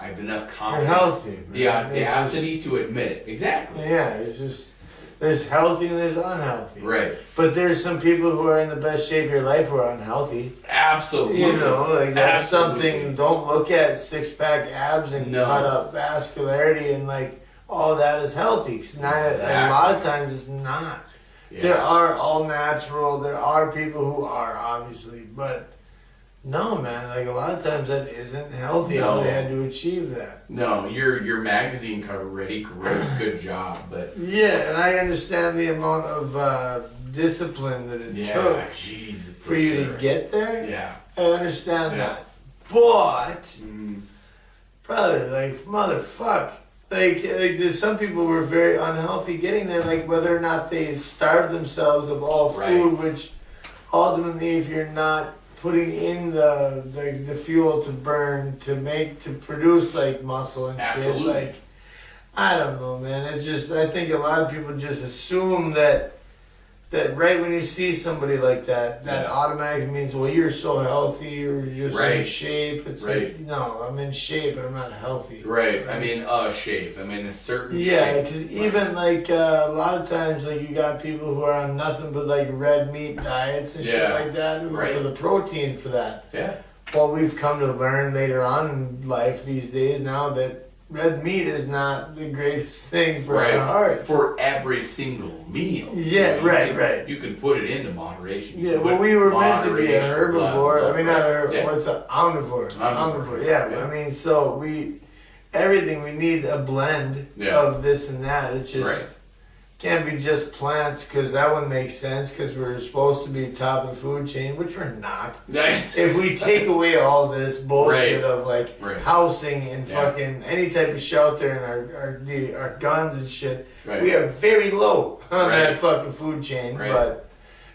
Speaker 2: have enough
Speaker 1: You're
Speaker 2: confidence.
Speaker 1: healthy.
Speaker 2: The
Speaker 1: man. It's
Speaker 2: audacity
Speaker 1: just-
Speaker 2: to admit it. Exactly.
Speaker 1: Yeah, it's just there's healthy and there's unhealthy.
Speaker 2: Right.
Speaker 1: But there's some people who are in the best shape of your life who are unhealthy.
Speaker 2: Absolutely.
Speaker 1: You know, like that's
Speaker 2: Absolutely.
Speaker 1: something. Don't look at 6-pack abs and
Speaker 2: No.
Speaker 1: cut up vascularity and like all that is healthy. 'Cause not,
Speaker 2: Exactly.
Speaker 1: a lot of times it's not.
Speaker 2: Yeah.
Speaker 1: There are all natural. There are people who are obviously, but no, man. Like a lot of times that isn't healthy. All
Speaker 2: No.
Speaker 1: they had to achieve that.
Speaker 2: No, your magazine cover ready. Great, good job. But
Speaker 1: Yeah, and I understand the amount of discipline that it
Speaker 2: yeah,
Speaker 1: took
Speaker 2: jeez,
Speaker 1: for you to get there.
Speaker 2: Yeah.
Speaker 1: I understand
Speaker 2: Yeah.
Speaker 1: that, but
Speaker 2: Mm,
Speaker 1: brother, like motherfuck, like there's some people were very unhealthy getting there. Like whether or not they starved themselves of all
Speaker 2: Right.
Speaker 1: food, which ultimately, if you're not putting in the fuel to burn to produce like muscle and
Speaker 2: Absolutely.
Speaker 1: shit, like I don't know, man. It's just I think a lot of people just assume that right when you see somebody like that, that
Speaker 2: Yeah.
Speaker 1: automatically means, well, you're so healthy or you're so in
Speaker 2: Right.
Speaker 1: shape. It's
Speaker 2: Right.
Speaker 1: like, no, I'm in shape, but I'm not healthy.
Speaker 2: right. I mean, shape. I mean, a certain
Speaker 1: Yeah,
Speaker 2: shape.
Speaker 1: because even like a lot of times, like you got people who are on nothing but like red meat diets and shit
Speaker 2: Yeah.
Speaker 1: like that, who
Speaker 2: Right.
Speaker 1: for the protein for that.
Speaker 2: Yeah.
Speaker 1: Well, we've come to learn later on in life these days now that red meat is not the greatest thing for
Speaker 2: Right.
Speaker 1: our hearts.
Speaker 2: For every single meal.
Speaker 1: Yeah,
Speaker 2: You
Speaker 1: right,
Speaker 2: can-
Speaker 1: right.
Speaker 2: You can put it into moderation. You
Speaker 1: Yeah,
Speaker 2: can
Speaker 1: well,
Speaker 2: put
Speaker 1: we were meant to be a
Speaker 2: moderation,
Speaker 1: herbivore.
Speaker 2: blah,
Speaker 1: I mean,
Speaker 2: blah,
Speaker 1: not
Speaker 2: blah.
Speaker 1: a
Speaker 2: Yeah.
Speaker 1: what's a omnivore?
Speaker 2: Omnivore,
Speaker 1: Yeah,
Speaker 2: yeah.
Speaker 1: I mean, so everything we need a blend
Speaker 2: Yeah.
Speaker 1: of this and that. It's just
Speaker 2: Right.
Speaker 1: can't be just plants because that one makes sense because we're supposed to be top of the food chain, which we're not. If we take away all this bullshit
Speaker 2: Right.
Speaker 1: of like
Speaker 2: Right.
Speaker 1: housing and
Speaker 2: Yeah.
Speaker 1: fucking any type of shelter and our guns and shit,
Speaker 2: Right.
Speaker 1: we are very low on
Speaker 2: Right.
Speaker 1: that fucking food chain.
Speaker 2: Right.
Speaker 1: But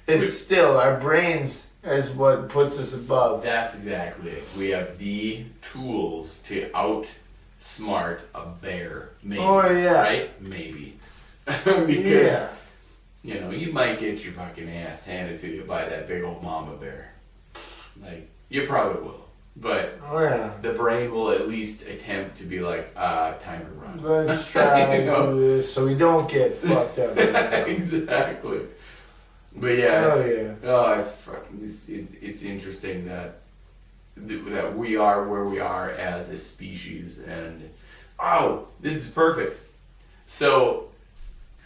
Speaker 1: it's still our brains is what puts us above.
Speaker 2: That's exactly it. We have the tools to outsmart a bear. Maybe.
Speaker 1: Oh, yeah.
Speaker 2: Right? Maybe. Because
Speaker 1: Yeah.
Speaker 2: you know, you might get your fucking ass handed to you by that big old mama bear. Like, you probably will. But the brain will at least attempt to be like, time to run.
Speaker 1: Let's try
Speaker 2: you know?
Speaker 1: to do this so we don't get fucked up.
Speaker 2: Exactly. But yeah, it's fucking, it's interesting that we are where we are as a species. And, this is perfect. So,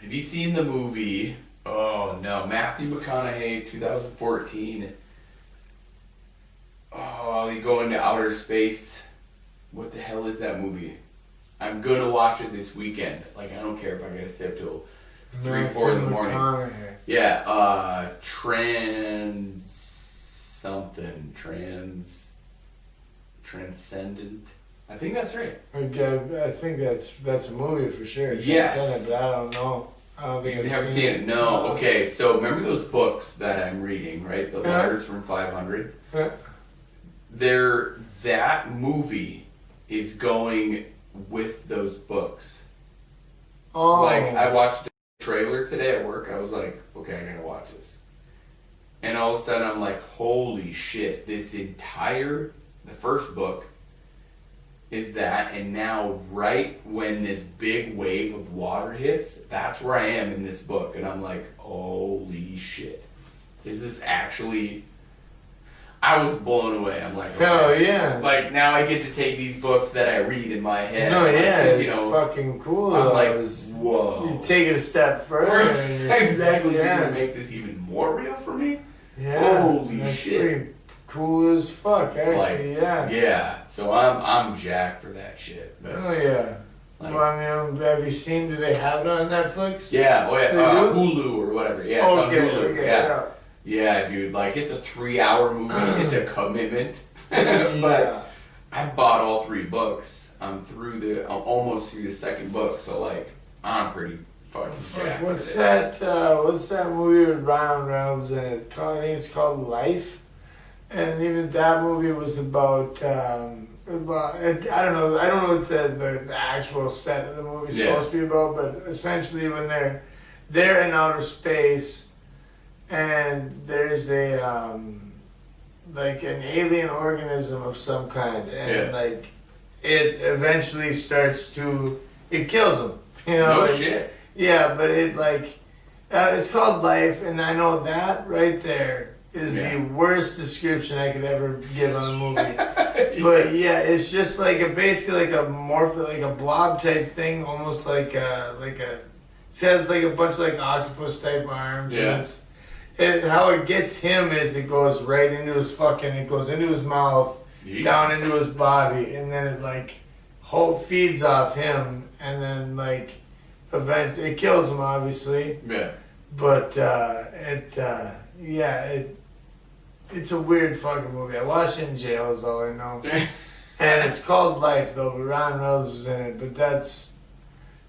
Speaker 2: have you seen the movie, Matthew McConaughey, 2014, they go into outer space. What the hell is that movie? I'm gonna watch it this weekend. Like, I don't care if I gotta stay up till 3, 4 in the morning. Yeah, Transcendent. I think that's right.
Speaker 1: Okay, I think that's a movie for sure.
Speaker 2: Yes.
Speaker 1: But I don't know. I don't think
Speaker 2: You haven't seen it? No. Okay, so remember those books that I'm reading, right? The Letters from 500?
Speaker 1: Yeah.
Speaker 2: That movie is going with those books.
Speaker 1: Oh.
Speaker 2: Like, I watched the trailer today at work. I was like, okay, I gotta watch this. And all of a sudden I'm like, holy shit, the first book is that, and now right when this big wave of water hits, that's where I am in this book. And I'm like, holy shit. Is this actually... I was blown away. I'm like, okay.
Speaker 1: Hell yeah.
Speaker 2: Like, now I get to take these books that I read in my head.
Speaker 1: No, yeah,
Speaker 2: it's
Speaker 1: fucking cool.
Speaker 2: I'm like, whoa.
Speaker 1: You take it a step further.
Speaker 2: Exactly. You're going to make this even more real for me?
Speaker 1: Yeah.
Speaker 2: Holy
Speaker 1: that's
Speaker 2: shit.
Speaker 1: Pretty cool as fuck, actually,
Speaker 2: Yeah. So I'm jacked for that shit. But,
Speaker 1: oh, yeah. Well, I mean, have you seen, do they have it on Netflix?
Speaker 2: Yeah, Hulu or whatever. Yeah, it's on Hulu.
Speaker 1: Okay,
Speaker 2: yeah. Yeah, dude, like, it's a 3-hour movie. It's a commitment. But I bought all 3 books. I'm almost through the second book, so, like, I'm pretty fucking jacked.
Speaker 1: What's that movie with Ryan Reynolds in it? I think it's called Life. And even that movie was about I don't know what the actual set of the movie is supposed to be about, but essentially when they're in outer space, and there's a like an alien organism of some kind, and like it eventually it kills them. You know?
Speaker 2: No shit.
Speaker 1: Yeah, but it's called Life, and I know that right there is the worst description I could ever give on a movie. But yeah, it's just basically like a blob type thing, almost like it has like a bunch of like octopus type arms.
Speaker 2: Yeah.
Speaker 1: And how it gets him is it goes right into it goes into his mouth, down into his body, and then it feeds off him, and then eventually it kills him, obviously.
Speaker 2: Yeah.
Speaker 1: But it's a weird fucking movie. I watched it in jail, is all I know. And it's called Life, though, but Ryan Reynolds was in it. But that's...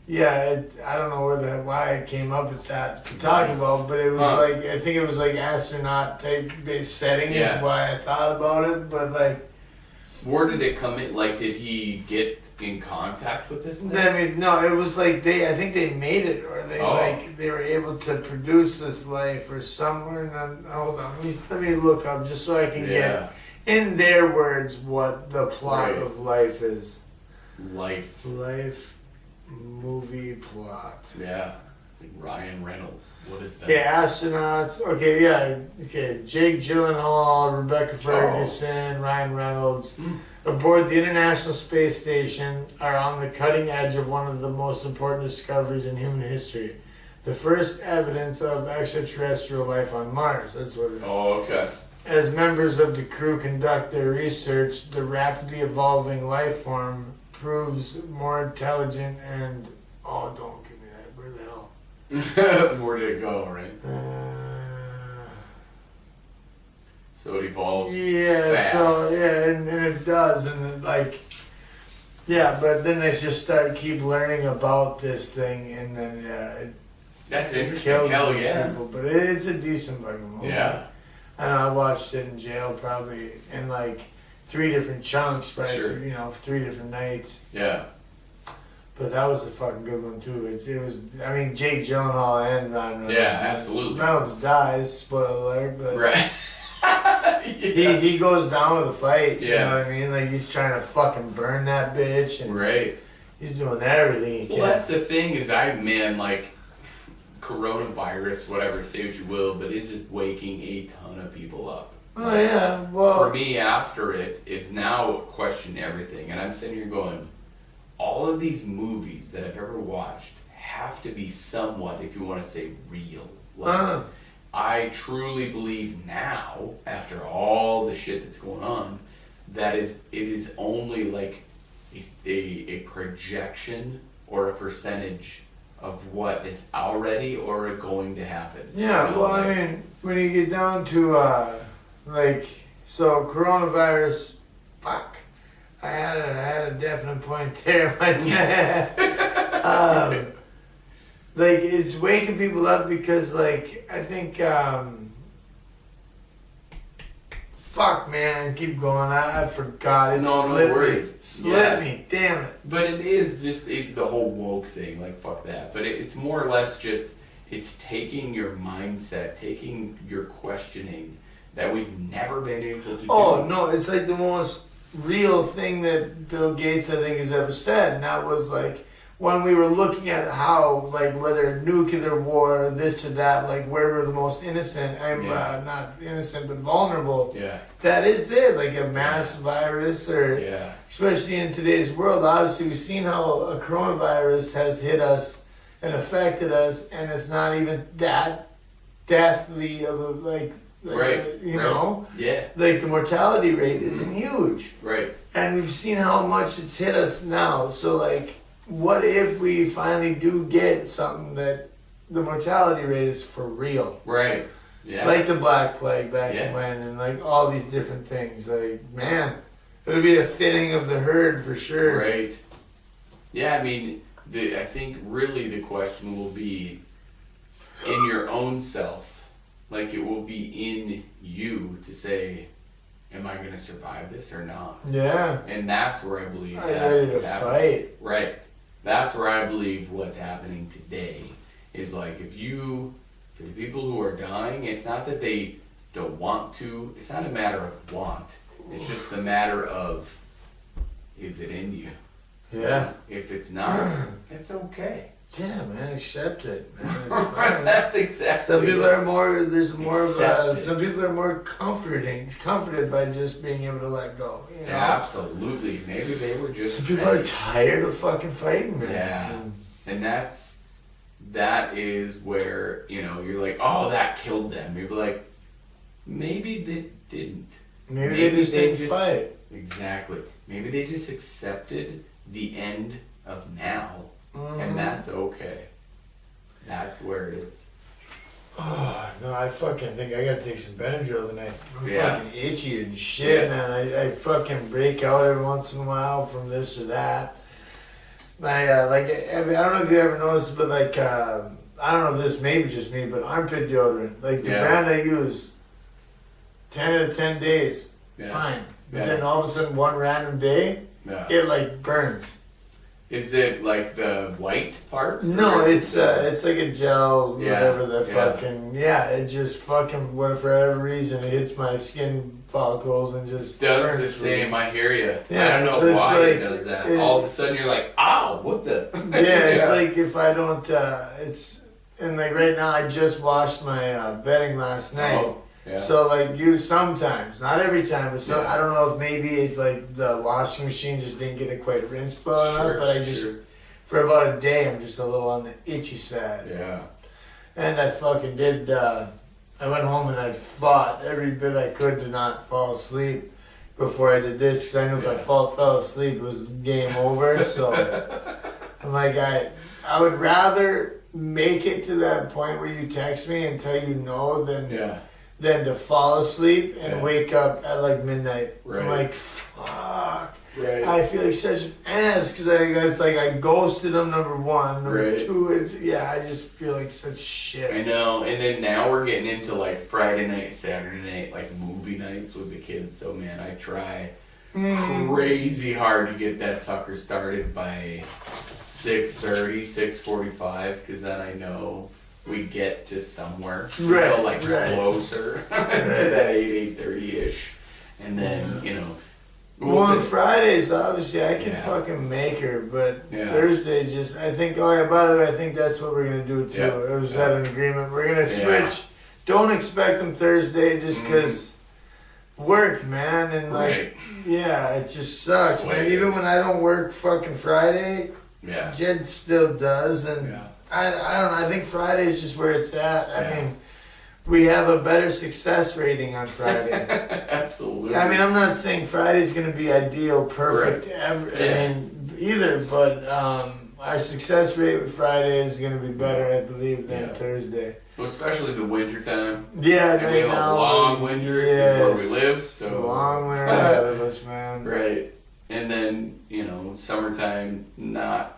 Speaker 1: I don't know why I came up with that to talk about, but it was I think it was astronaut type setting is why I thought about it, but
Speaker 2: where did it come in? Did he get in contact with this thing?
Speaker 1: I mean, no, it was I think they made it, or they were able to produce this life or somewhere. And hold on, let me look up just so I can get in their words what the plot of Life is.
Speaker 2: Life
Speaker 1: movie plot.
Speaker 2: Yeah. Like Ryan Reynolds. What is that?
Speaker 1: Okay, astronauts. Okay, Jake Gyllenhaal, Rebecca Ferguson, Ryan Reynolds, aboard the International Space Station, are on the cutting edge of one of the most important discoveries in human history. The first evidence of extraterrestrial life on Mars. That's what it is.
Speaker 2: Oh, okay.
Speaker 1: As members of the crew conduct their research, the rapidly evolving life form proves more intelligent and... Oh, don't give me that. Where the hell?
Speaker 2: Where did it go, right? So it evolves fast.
Speaker 1: And it does, and but then they just keep learning about this thing, and then
Speaker 2: that's interesting. Hell yeah!
Speaker 1: People, but it's a decent fucking movie.
Speaker 2: Yeah.
Speaker 1: I know I watched it in jail probably in 3 different chunks, but 3 different nights.
Speaker 2: Yeah.
Speaker 1: But that was a fucking good one too. It was. I mean, Jake Gyllenhaal and Ryan Reynolds.
Speaker 2: Yeah, absolutely.
Speaker 1: Reynolds dies. Spoiler alert. But
Speaker 2: Right.
Speaker 1: he goes down with a fight.
Speaker 2: Yeah.
Speaker 1: You know what I mean? Like he's trying to fucking burn that bitch. And
Speaker 2: Right.
Speaker 1: He's doing everything he can.
Speaker 2: Well, that's the thing is, like, coronavirus, whatever, say what you will, but it is waking a ton of people up.
Speaker 1: Oh yeah. Well.
Speaker 2: For me, after it's now question everything, and I'm sitting here going, all of these movies that I've ever watched have to be somewhat, if you want to say, real. Like, I truly believe now, after all the shit that's going on, that it is only like a projection or a percentage of what is already or going to happen.
Speaker 1: Yeah,
Speaker 2: You know,
Speaker 1: well,
Speaker 2: like,
Speaker 1: I mean, when you get down to, so coronavirus, fuck. I had a definite point there in my head. Like, it's waking people up because, like, I think, fuck, man, keep going. I forgot. It slipped me. Damn it.
Speaker 2: But it is just the whole woke thing, like, fuck that. But it's more or less just, it's taking your mindset, taking your questioning that we've never been able to do.
Speaker 1: Oh, no, it's like the most real thing that Bill Gates, I think, has ever said. And that was, like, when we were looking at how, like, whether nuclear war, this or that, like, where we're the most innocent, not innocent, but vulnerable.
Speaker 2: Yeah.
Speaker 1: That is it, like a mass virus, or especially in today's world. Obviously, we've seen how a coronavirus has hit us and affected us, and it's not even that deathly of a, like you know?
Speaker 2: Yeah.
Speaker 1: Like, the mortality rate isn't huge.
Speaker 2: Right.
Speaker 1: And we've seen how much it's hit us now. So, like, what if we finally do get something that the mortality rate is for real?
Speaker 2: Right. Yeah.
Speaker 1: Like the Black Plague back when, and like all these different things. Like, man, it would be a thinning of the herd for sure.
Speaker 2: Right. Yeah, I mean, I think really the question will be in your own self. Like, it will be in you to say, am I going to survive this or not?
Speaker 1: Yeah.
Speaker 2: And that's where I believe
Speaker 1: I'm ready to fight.
Speaker 2: Right. That's where I believe what's happening today is, like, for the people who are dying, it's not that they don't want to. It's not a matter of want. It's just a matter of, is it in you?
Speaker 1: Yeah.
Speaker 2: If it's not, it's okay.
Speaker 1: Yeah, man, accept it. Man, it's fine.
Speaker 2: That's exactly.
Speaker 1: Some people are more. There's more of a. Some people are more comforted by just being able to let go. You know?
Speaker 2: Absolutely. Maybe they were just.
Speaker 1: Some people are tired of fucking fighting, man.
Speaker 2: Yeah, and that is where, you know, you're like, oh, that killed them. You're like, maybe they didn't.
Speaker 1: Maybe they just didn't fight.
Speaker 2: Exactly. Maybe they just accepted the end of now. And that's okay. That's where it is.
Speaker 1: Oh, no, I fucking think I gotta take some Benadryl tonight. I'm fucking itchy and shit, man. I fucking break out every once in a while from this or that. I don't know if you ever noticed, but like, I don't know if this may be just me, but armpit deodorant, like the brand I use, 10 out of 10 days, fine. But then all of a sudden, one random day, it like burns.
Speaker 2: Is it like the white part?
Speaker 1: No, it's like a gel, whatever the fucking, it just fucking, for whatever reason, it hits my skin follicles and just
Speaker 2: does
Speaker 1: burns
Speaker 2: the same, I hear you.
Speaker 1: Yeah,
Speaker 2: I don't know
Speaker 1: so
Speaker 2: why
Speaker 1: like,
Speaker 2: it does that. All of a sudden you're like, ow, what the?
Speaker 1: It's like if I don't, and like right now I just washed my bedding last night.
Speaker 2: Oh. Yeah.
Speaker 1: So like sometimes, not every time, but so I don't know if maybe it's like the washing machine just didn't get it quite rinsed well enough, but I just for about a day I'm just a little on the itchy side. Yeah. And I fucking did. I went home and I fought every bit I could to not fall asleep before I did this, because I knew if I fell asleep it was game over. So I'm like, I would rather make it to that point where you text me and tell you no than to fall asleep and wake up at like midnight. I'm like, fuck. Right. I feel like such an ass because it's like I ghosted them, number one. Number two is, I just feel like such shit.
Speaker 2: I know. And then now we're getting into like Friday night, Saturday night, like movie nights with the kids. So man, I try crazy hard to get that sucker started by 6:30, 6:45, because then I know we get to somewhere. We
Speaker 1: Right,
Speaker 2: go like closer to that 8:30-ish. And then, you know.
Speaker 1: Well, on Fridays, obviously, I can fucking make her, but Thursday just, I think, oh yeah, by the way, I think that's what we're going to do too.
Speaker 2: Yep.
Speaker 1: It was at an agreement. We're going to switch. Don't expect them Thursday just because work, man. And like, it just sucks, man. Even when I don't work fucking Friday, Jed still does. And I don't know, I think Friday is just where it's at. I mean, we have a better success rating on Friday.
Speaker 2: Absolutely.
Speaker 1: I mean, I'm not saying Friday's going to be ideal, perfect, either, but our success rate with Friday is going to be better, I believe, than Thursday.
Speaker 2: Well, especially the winter time.
Speaker 1: Yeah,
Speaker 2: and we have a long winter is where we live. So
Speaker 1: long winter ahead of us, man.
Speaker 2: Right. And then, you know, summertime, I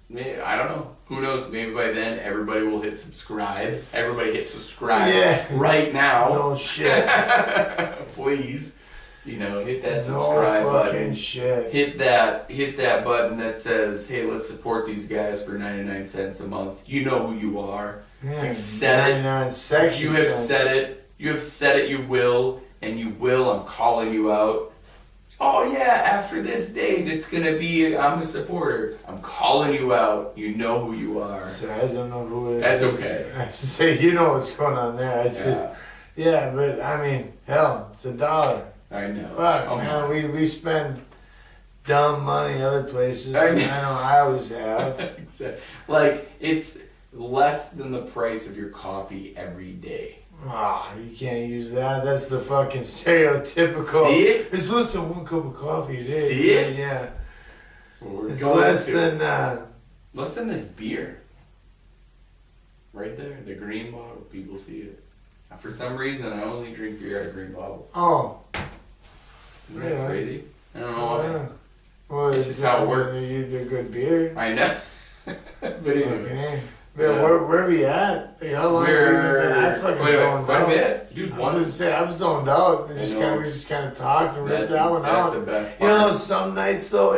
Speaker 2: don't know. Who knows? Maybe by then everybody will hit subscribe. Everybody hit subscribe right now.
Speaker 1: No shit.
Speaker 2: Please. You know, hit that subscribe button.
Speaker 1: Shit.
Speaker 2: Hit that button that says, hey, let's support these guys for 99 cents a month. You know who you are. You've said it. You have said it. You have said it, you will, and you will. I'm calling you out. Oh yeah, after this date, it's gonna be, I'm a supporter. I'm calling you out. You know who you are.
Speaker 1: So I don't know who it is.
Speaker 2: That's okay.
Speaker 1: I have to say, you know what's going on there. It's just, but I mean, hell, it's $1.
Speaker 2: I know.
Speaker 1: Fuck, man, we spend dumb money other places. I know I always have.
Speaker 2: Exactly. Like, it's less than the price of your coffee every day.
Speaker 1: You can't use that. That's the fucking stereotypical.
Speaker 2: See it?
Speaker 1: It's less than 1 cup of coffee a day.
Speaker 2: See it?
Speaker 1: Yeah.
Speaker 2: Well,
Speaker 1: it's less than
Speaker 2: this beer. Right there, the green bottle. People see it. For some reason, I only drink beer out of green bottles.
Speaker 1: Oh.
Speaker 2: Isn't that crazy? I don't know why.
Speaker 1: Well,
Speaker 2: it's just how it works.
Speaker 1: You do good beer.
Speaker 2: I know. But anyway.
Speaker 1: Where are we at? Like, how long have we been? I fucking zoned out.
Speaker 2: Dude,
Speaker 1: I've zoned out. We just kind of talked and ripped that one out.
Speaker 2: That's the best part.
Speaker 1: You know, some nights though,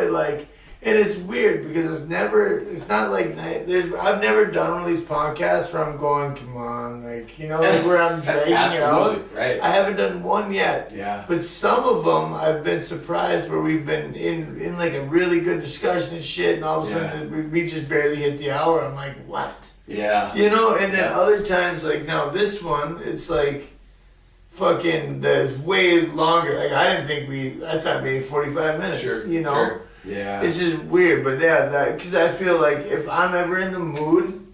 Speaker 1: it is weird because it's not like I've never done one of these podcasts where I'm going, come on, where I'm dragging it out.
Speaker 2: Right.
Speaker 1: I haven't done one yet.
Speaker 2: Yeah.
Speaker 1: But some of them I've been surprised where we've been in like a really good discussion and shit, and all of a sudden we just barely hit the hour. I'm like, what?
Speaker 2: Yeah.
Speaker 1: You know, and then other times now this one, it's like fucking way longer. Like I thought maybe 45 minutes.
Speaker 2: Sure.
Speaker 1: You know.
Speaker 2: Sure. Yeah.
Speaker 1: It's just weird, but because I feel like if I'm ever in the mood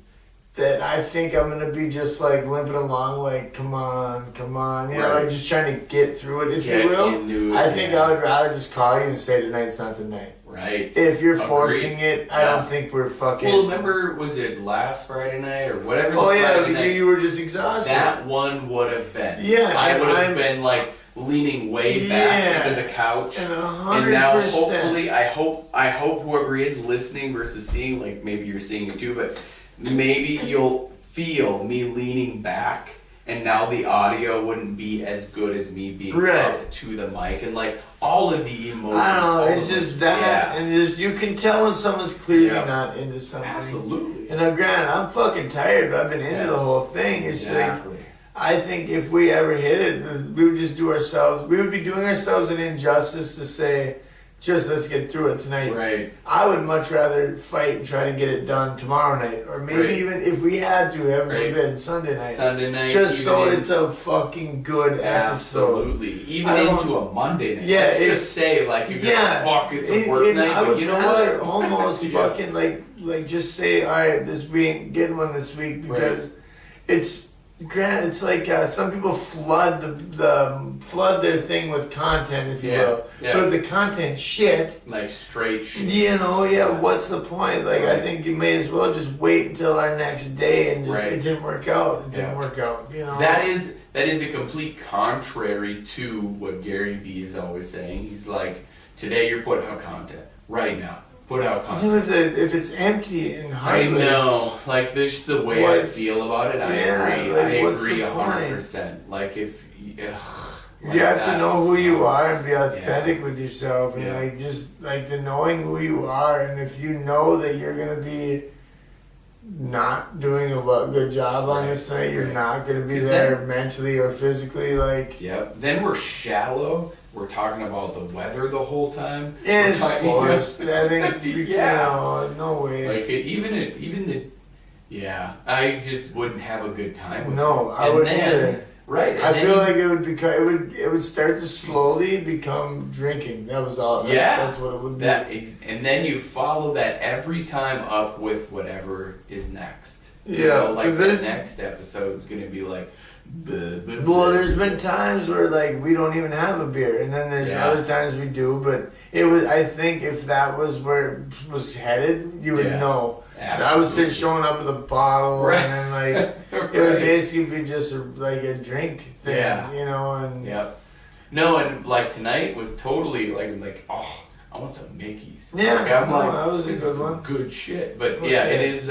Speaker 1: that I think I'm going to be just limping along, come on, you know, just trying to get through it, if you will. I think I would rather just call you and say tonight's not the night.
Speaker 2: Right.
Speaker 1: If you're forcing it, I don't think we're fucking...
Speaker 2: Well, remember, was it last Friday night or whatever?
Speaker 1: Friday night, you were just exhausted.
Speaker 2: That one would have been.
Speaker 1: Yeah.
Speaker 2: I would have been leaning way back into the couch,
Speaker 1: and 100%.
Speaker 2: And now hopefully, I hope whoever is listening versus seeing, maybe you're seeing it too, but maybe you'll feel me leaning back, and now the audio wouldn't be as good as me being up to the mic, and all of the emotions.
Speaker 1: I don't know, it's just that, and you can tell when someone's clearly not into something.
Speaker 2: Absolutely.
Speaker 1: And now, granted, I'm fucking tired, but I've been into the whole thing. It's I think if we ever hit it, we would be doing ourselves an injustice to say, just let's get through it tonight.
Speaker 2: Right.
Speaker 1: I would much rather fight and try to get it done tomorrow night, or maybe even if we had to, heaven forbid, Sunday night. Just so it's a fucking good episode.
Speaker 2: Absolutely. Even into a Monday night.
Speaker 1: Yeah.
Speaker 2: Let's just say, if you're it's a work night, but you know what?
Speaker 1: Almost fucking just say, all right, we ain't getting one this week because it's. Granted, it's some people flood flood their thing with content, if you will. Yeah. But if the content shit,
Speaker 2: straight shit,
Speaker 1: you know, what's the point? I think you may as well just wait until our next day and just it didn't work out. It didn't work out. You know,
Speaker 2: that is a complete contrary to what Gary Vee is always saying. He's like, today you're putting out content right now. Put out content.
Speaker 1: If it's empty and heartless.
Speaker 2: I know. This is the way I feel about it. I agree. I agree 100%.
Speaker 1: You have to know who you are and be authentic
Speaker 2: Yeah.
Speaker 1: with yourself, and
Speaker 2: Yeah.
Speaker 1: like just like the knowing who you are, and if you know that you're gonna be not doing a good job on
Speaker 2: Right,
Speaker 1: this night, you're
Speaker 2: right.
Speaker 1: not gonna be
Speaker 2: 'Cause
Speaker 1: there
Speaker 2: then-
Speaker 1: mentally or physically. Like
Speaker 2: Yep. Then we're shallow. We're talking about the weather the whole time.
Speaker 1: it is
Speaker 2: We're talking-
Speaker 1: forced. I think
Speaker 2: Yeah.
Speaker 1: no way.
Speaker 2: Like even the yeah, I just wouldn't have a good time with
Speaker 1: No,
Speaker 2: it.
Speaker 1: I
Speaker 2: And
Speaker 1: wouldn't
Speaker 2: then-
Speaker 1: either.
Speaker 2: Right.
Speaker 1: I
Speaker 2: and then
Speaker 1: feel
Speaker 2: you-
Speaker 1: like it would become it would start to slowly become drinking. That was all. That's what it would be.
Speaker 2: and then you follow that every time up with whatever is next.
Speaker 1: Yeah,
Speaker 2: You know, like
Speaker 1: 'cause
Speaker 2: the
Speaker 1: there's-
Speaker 2: next episode is gonna be like.
Speaker 1: Well, there's been times where like we don't even have a beer, and then there's
Speaker 2: Yeah.
Speaker 1: other times we do. But it was, I think, if that was where it was headed, you would
Speaker 2: Yeah.
Speaker 1: know. So I would
Speaker 2: Absolutely.
Speaker 1: say showing up with a bottle,
Speaker 2: Right.
Speaker 1: and then like
Speaker 2: Right.
Speaker 1: it would basically be just like a drink thing,
Speaker 2: Yeah.
Speaker 1: you know. And
Speaker 2: Yep. No, and like tonight was totally like oh, I want some Mickeys.
Speaker 1: Yeah,
Speaker 2: Like, I'm
Speaker 1: no,
Speaker 2: like,
Speaker 1: that was a
Speaker 2: this
Speaker 1: good
Speaker 2: is some
Speaker 1: one.
Speaker 2: good shit. But
Speaker 1: Fuck
Speaker 2: yeah, it
Speaker 1: yes.
Speaker 2: is.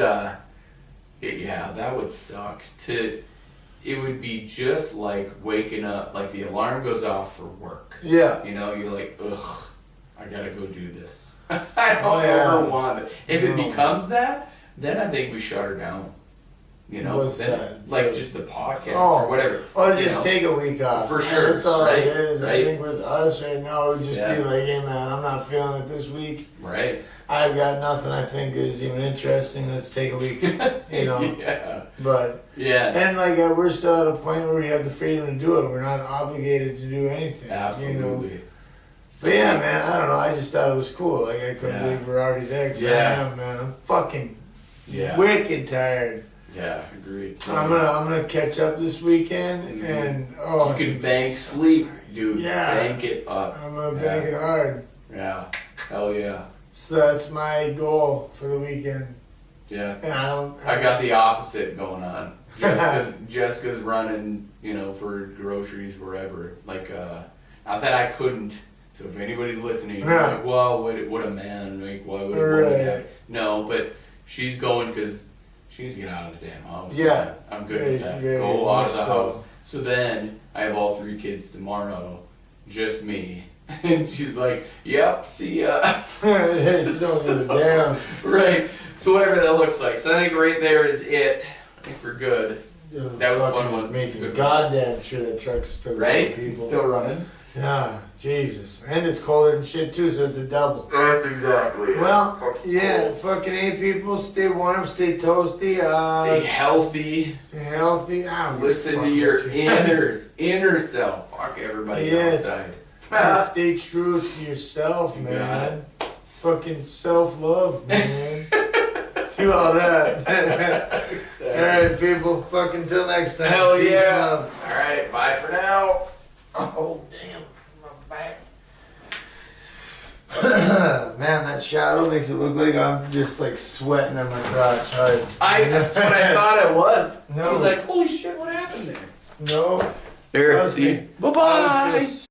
Speaker 2: Yeah, that would suck. It would be just like waking up, like the alarm goes off for work.
Speaker 1: yeah,
Speaker 2: You know, you're like, ugh, I gotta go do this. I don't
Speaker 1: Oh, yeah.
Speaker 2: ever want it. If it
Speaker 1: No.
Speaker 2: becomes that, then I think we shut her down. You know,
Speaker 1: What's
Speaker 2: then,
Speaker 1: that?
Speaker 2: like just the podcast
Speaker 1: Oh.
Speaker 2: or whatever.
Speaker 1: or
Speaker 2: you
Speaker 1: just
Speaker 2: know.
Speaker 1: take a week off.
Speaker 2: For sure,
Speaker 1: That's all
Speaker 2: right,
Speaker 1: it is. I
Speaker 2: right.
Speaker 1: think with us right now, it would just
Speaker 2: Yeah.
Speaker 1: be like, hey man, I'm not feeling it this week.
Speaker 2: Right?
Speaker 1: I've got nothing I think is even interesting. Let's take a week, you know.
Speaker 2: Yeah.
Speaker 1: But
Speaker 2: Yeah.
Speaker 1: and like we're still at a point where we have the freedom to do it. We're not obligated to do anything. You know?
Speaker 2: Absolutely. So
Speaker 1: But yeah, man, I don't know. I just thought it was cool. Like I couldn't
Speaker 2: Yeah.
Speaker 1: believe we're already there. 'Cause
Speaker 2: Yeah.
Speaker 1: I am, man. I'm fucking
Speaker 2: Yeah.
Speaker 1: wicked tired.
Speaker 2: Yeah. Agreed. So
Speaker 1: I'm gonna catch up this weekend,
Speaker 2: Mhm.
Speaker 1: and
Speaker 2: you
Speaker 1: it's
Speaker 2: can bank sleep, dude.
Speaker 1: Yeah.
Speaker 2: Bank it up.
Speaker 1: I'm gonna
Speaker 2: Yeah.
Speaker 1: bank it hard.
Speaker 2: Yeah. Hell yeah.
Speaker 1: So that's my goal for the weekend.
Speaker 2: Yeah.
Speaker 1: And I don't.
Speaker 2: I got the opposite going on. Jessica's running, you know, for groceries wherever. Like, not that I couldn't. So if anybody's listening, you're
Speaker 1: Yeah.
Speaker 2: like, well, what a man, like, why would a
Speaker 1: Right.
Speaker 2: woman have? No, but she's going because she needs to get out of the damn house.
Speaker 1: Yeah.
Speaker 2: I'm good
Speaker 1: Very-
Speaker 2: with that.
Speaker 1: very
Speaker 2: Go out of the
Speaker 1: much
Speaker 2: house.
Speaker 1: so.
Speaker 2: So then I have all 3 kids tomorrow, just me. And she's like, yep, see ya.
Speaker 1: She don't give a damn.
Speaker 2: Right. So whatever that looks like. So I think right there is it. I think we're good. That was a fun one.
Speaker 1: Making
Speaker 2: Good one.
Speaker 1: goddamn sure that truck's still
Speaker 2: Right?
Speaker 1: going,
Speaker 2: It's
Speaker 1: people.
Speaker 2: still running.
Speaker 1: Yeah, Jesus. And it's colder than shit too, so it's a double.
Speaker 2: That's exactly it.
Speaker 1: Well,
Speaker 2: Fucking
Speaker 1: yeah,
Speaker 2: cool.
Speaker 1: fucking A people, stay warm, stay toasty,
Speaker 2: Stay healthy.
Speaker 1: stay healthy. I don't give a
Speaker 2: Listen
Speaker 1: fuck
Speaker 2: to your
Speaker 1: what you-
Speaker 2: inner self. Fuck everybody
Speaker 1: Yes.
Speaker 2: outside.
Speaker 1: And stay true to yourself,
Speaker 2: You
Speaker 1: man. Fucking self-love, man. Do all that. Alright, people. Fucking till next time.
Speaker 2: Hell
Speaker 1: Peace,
Speaker 2: yeah.
Speaker 1: love.
Speaker 2: Alright, bye for now.
Speaker 1: Oh, damn. My back. Man, that shadow makes it look like I'm just like sweating on my crotch hard.
Speaker 2: That's what I thought it was.
Speaker 1: No.
Speaker 2: I was like, holy shit, what happened there?
Speaker 1: No.
Speaker 2: There,
Speaker 1: Trust
Speaker 2: see?
Speaker 1: me.
Speaker 2: Bye
Speaker 1: I was
Speaker 2: bye.
Speaker 1: just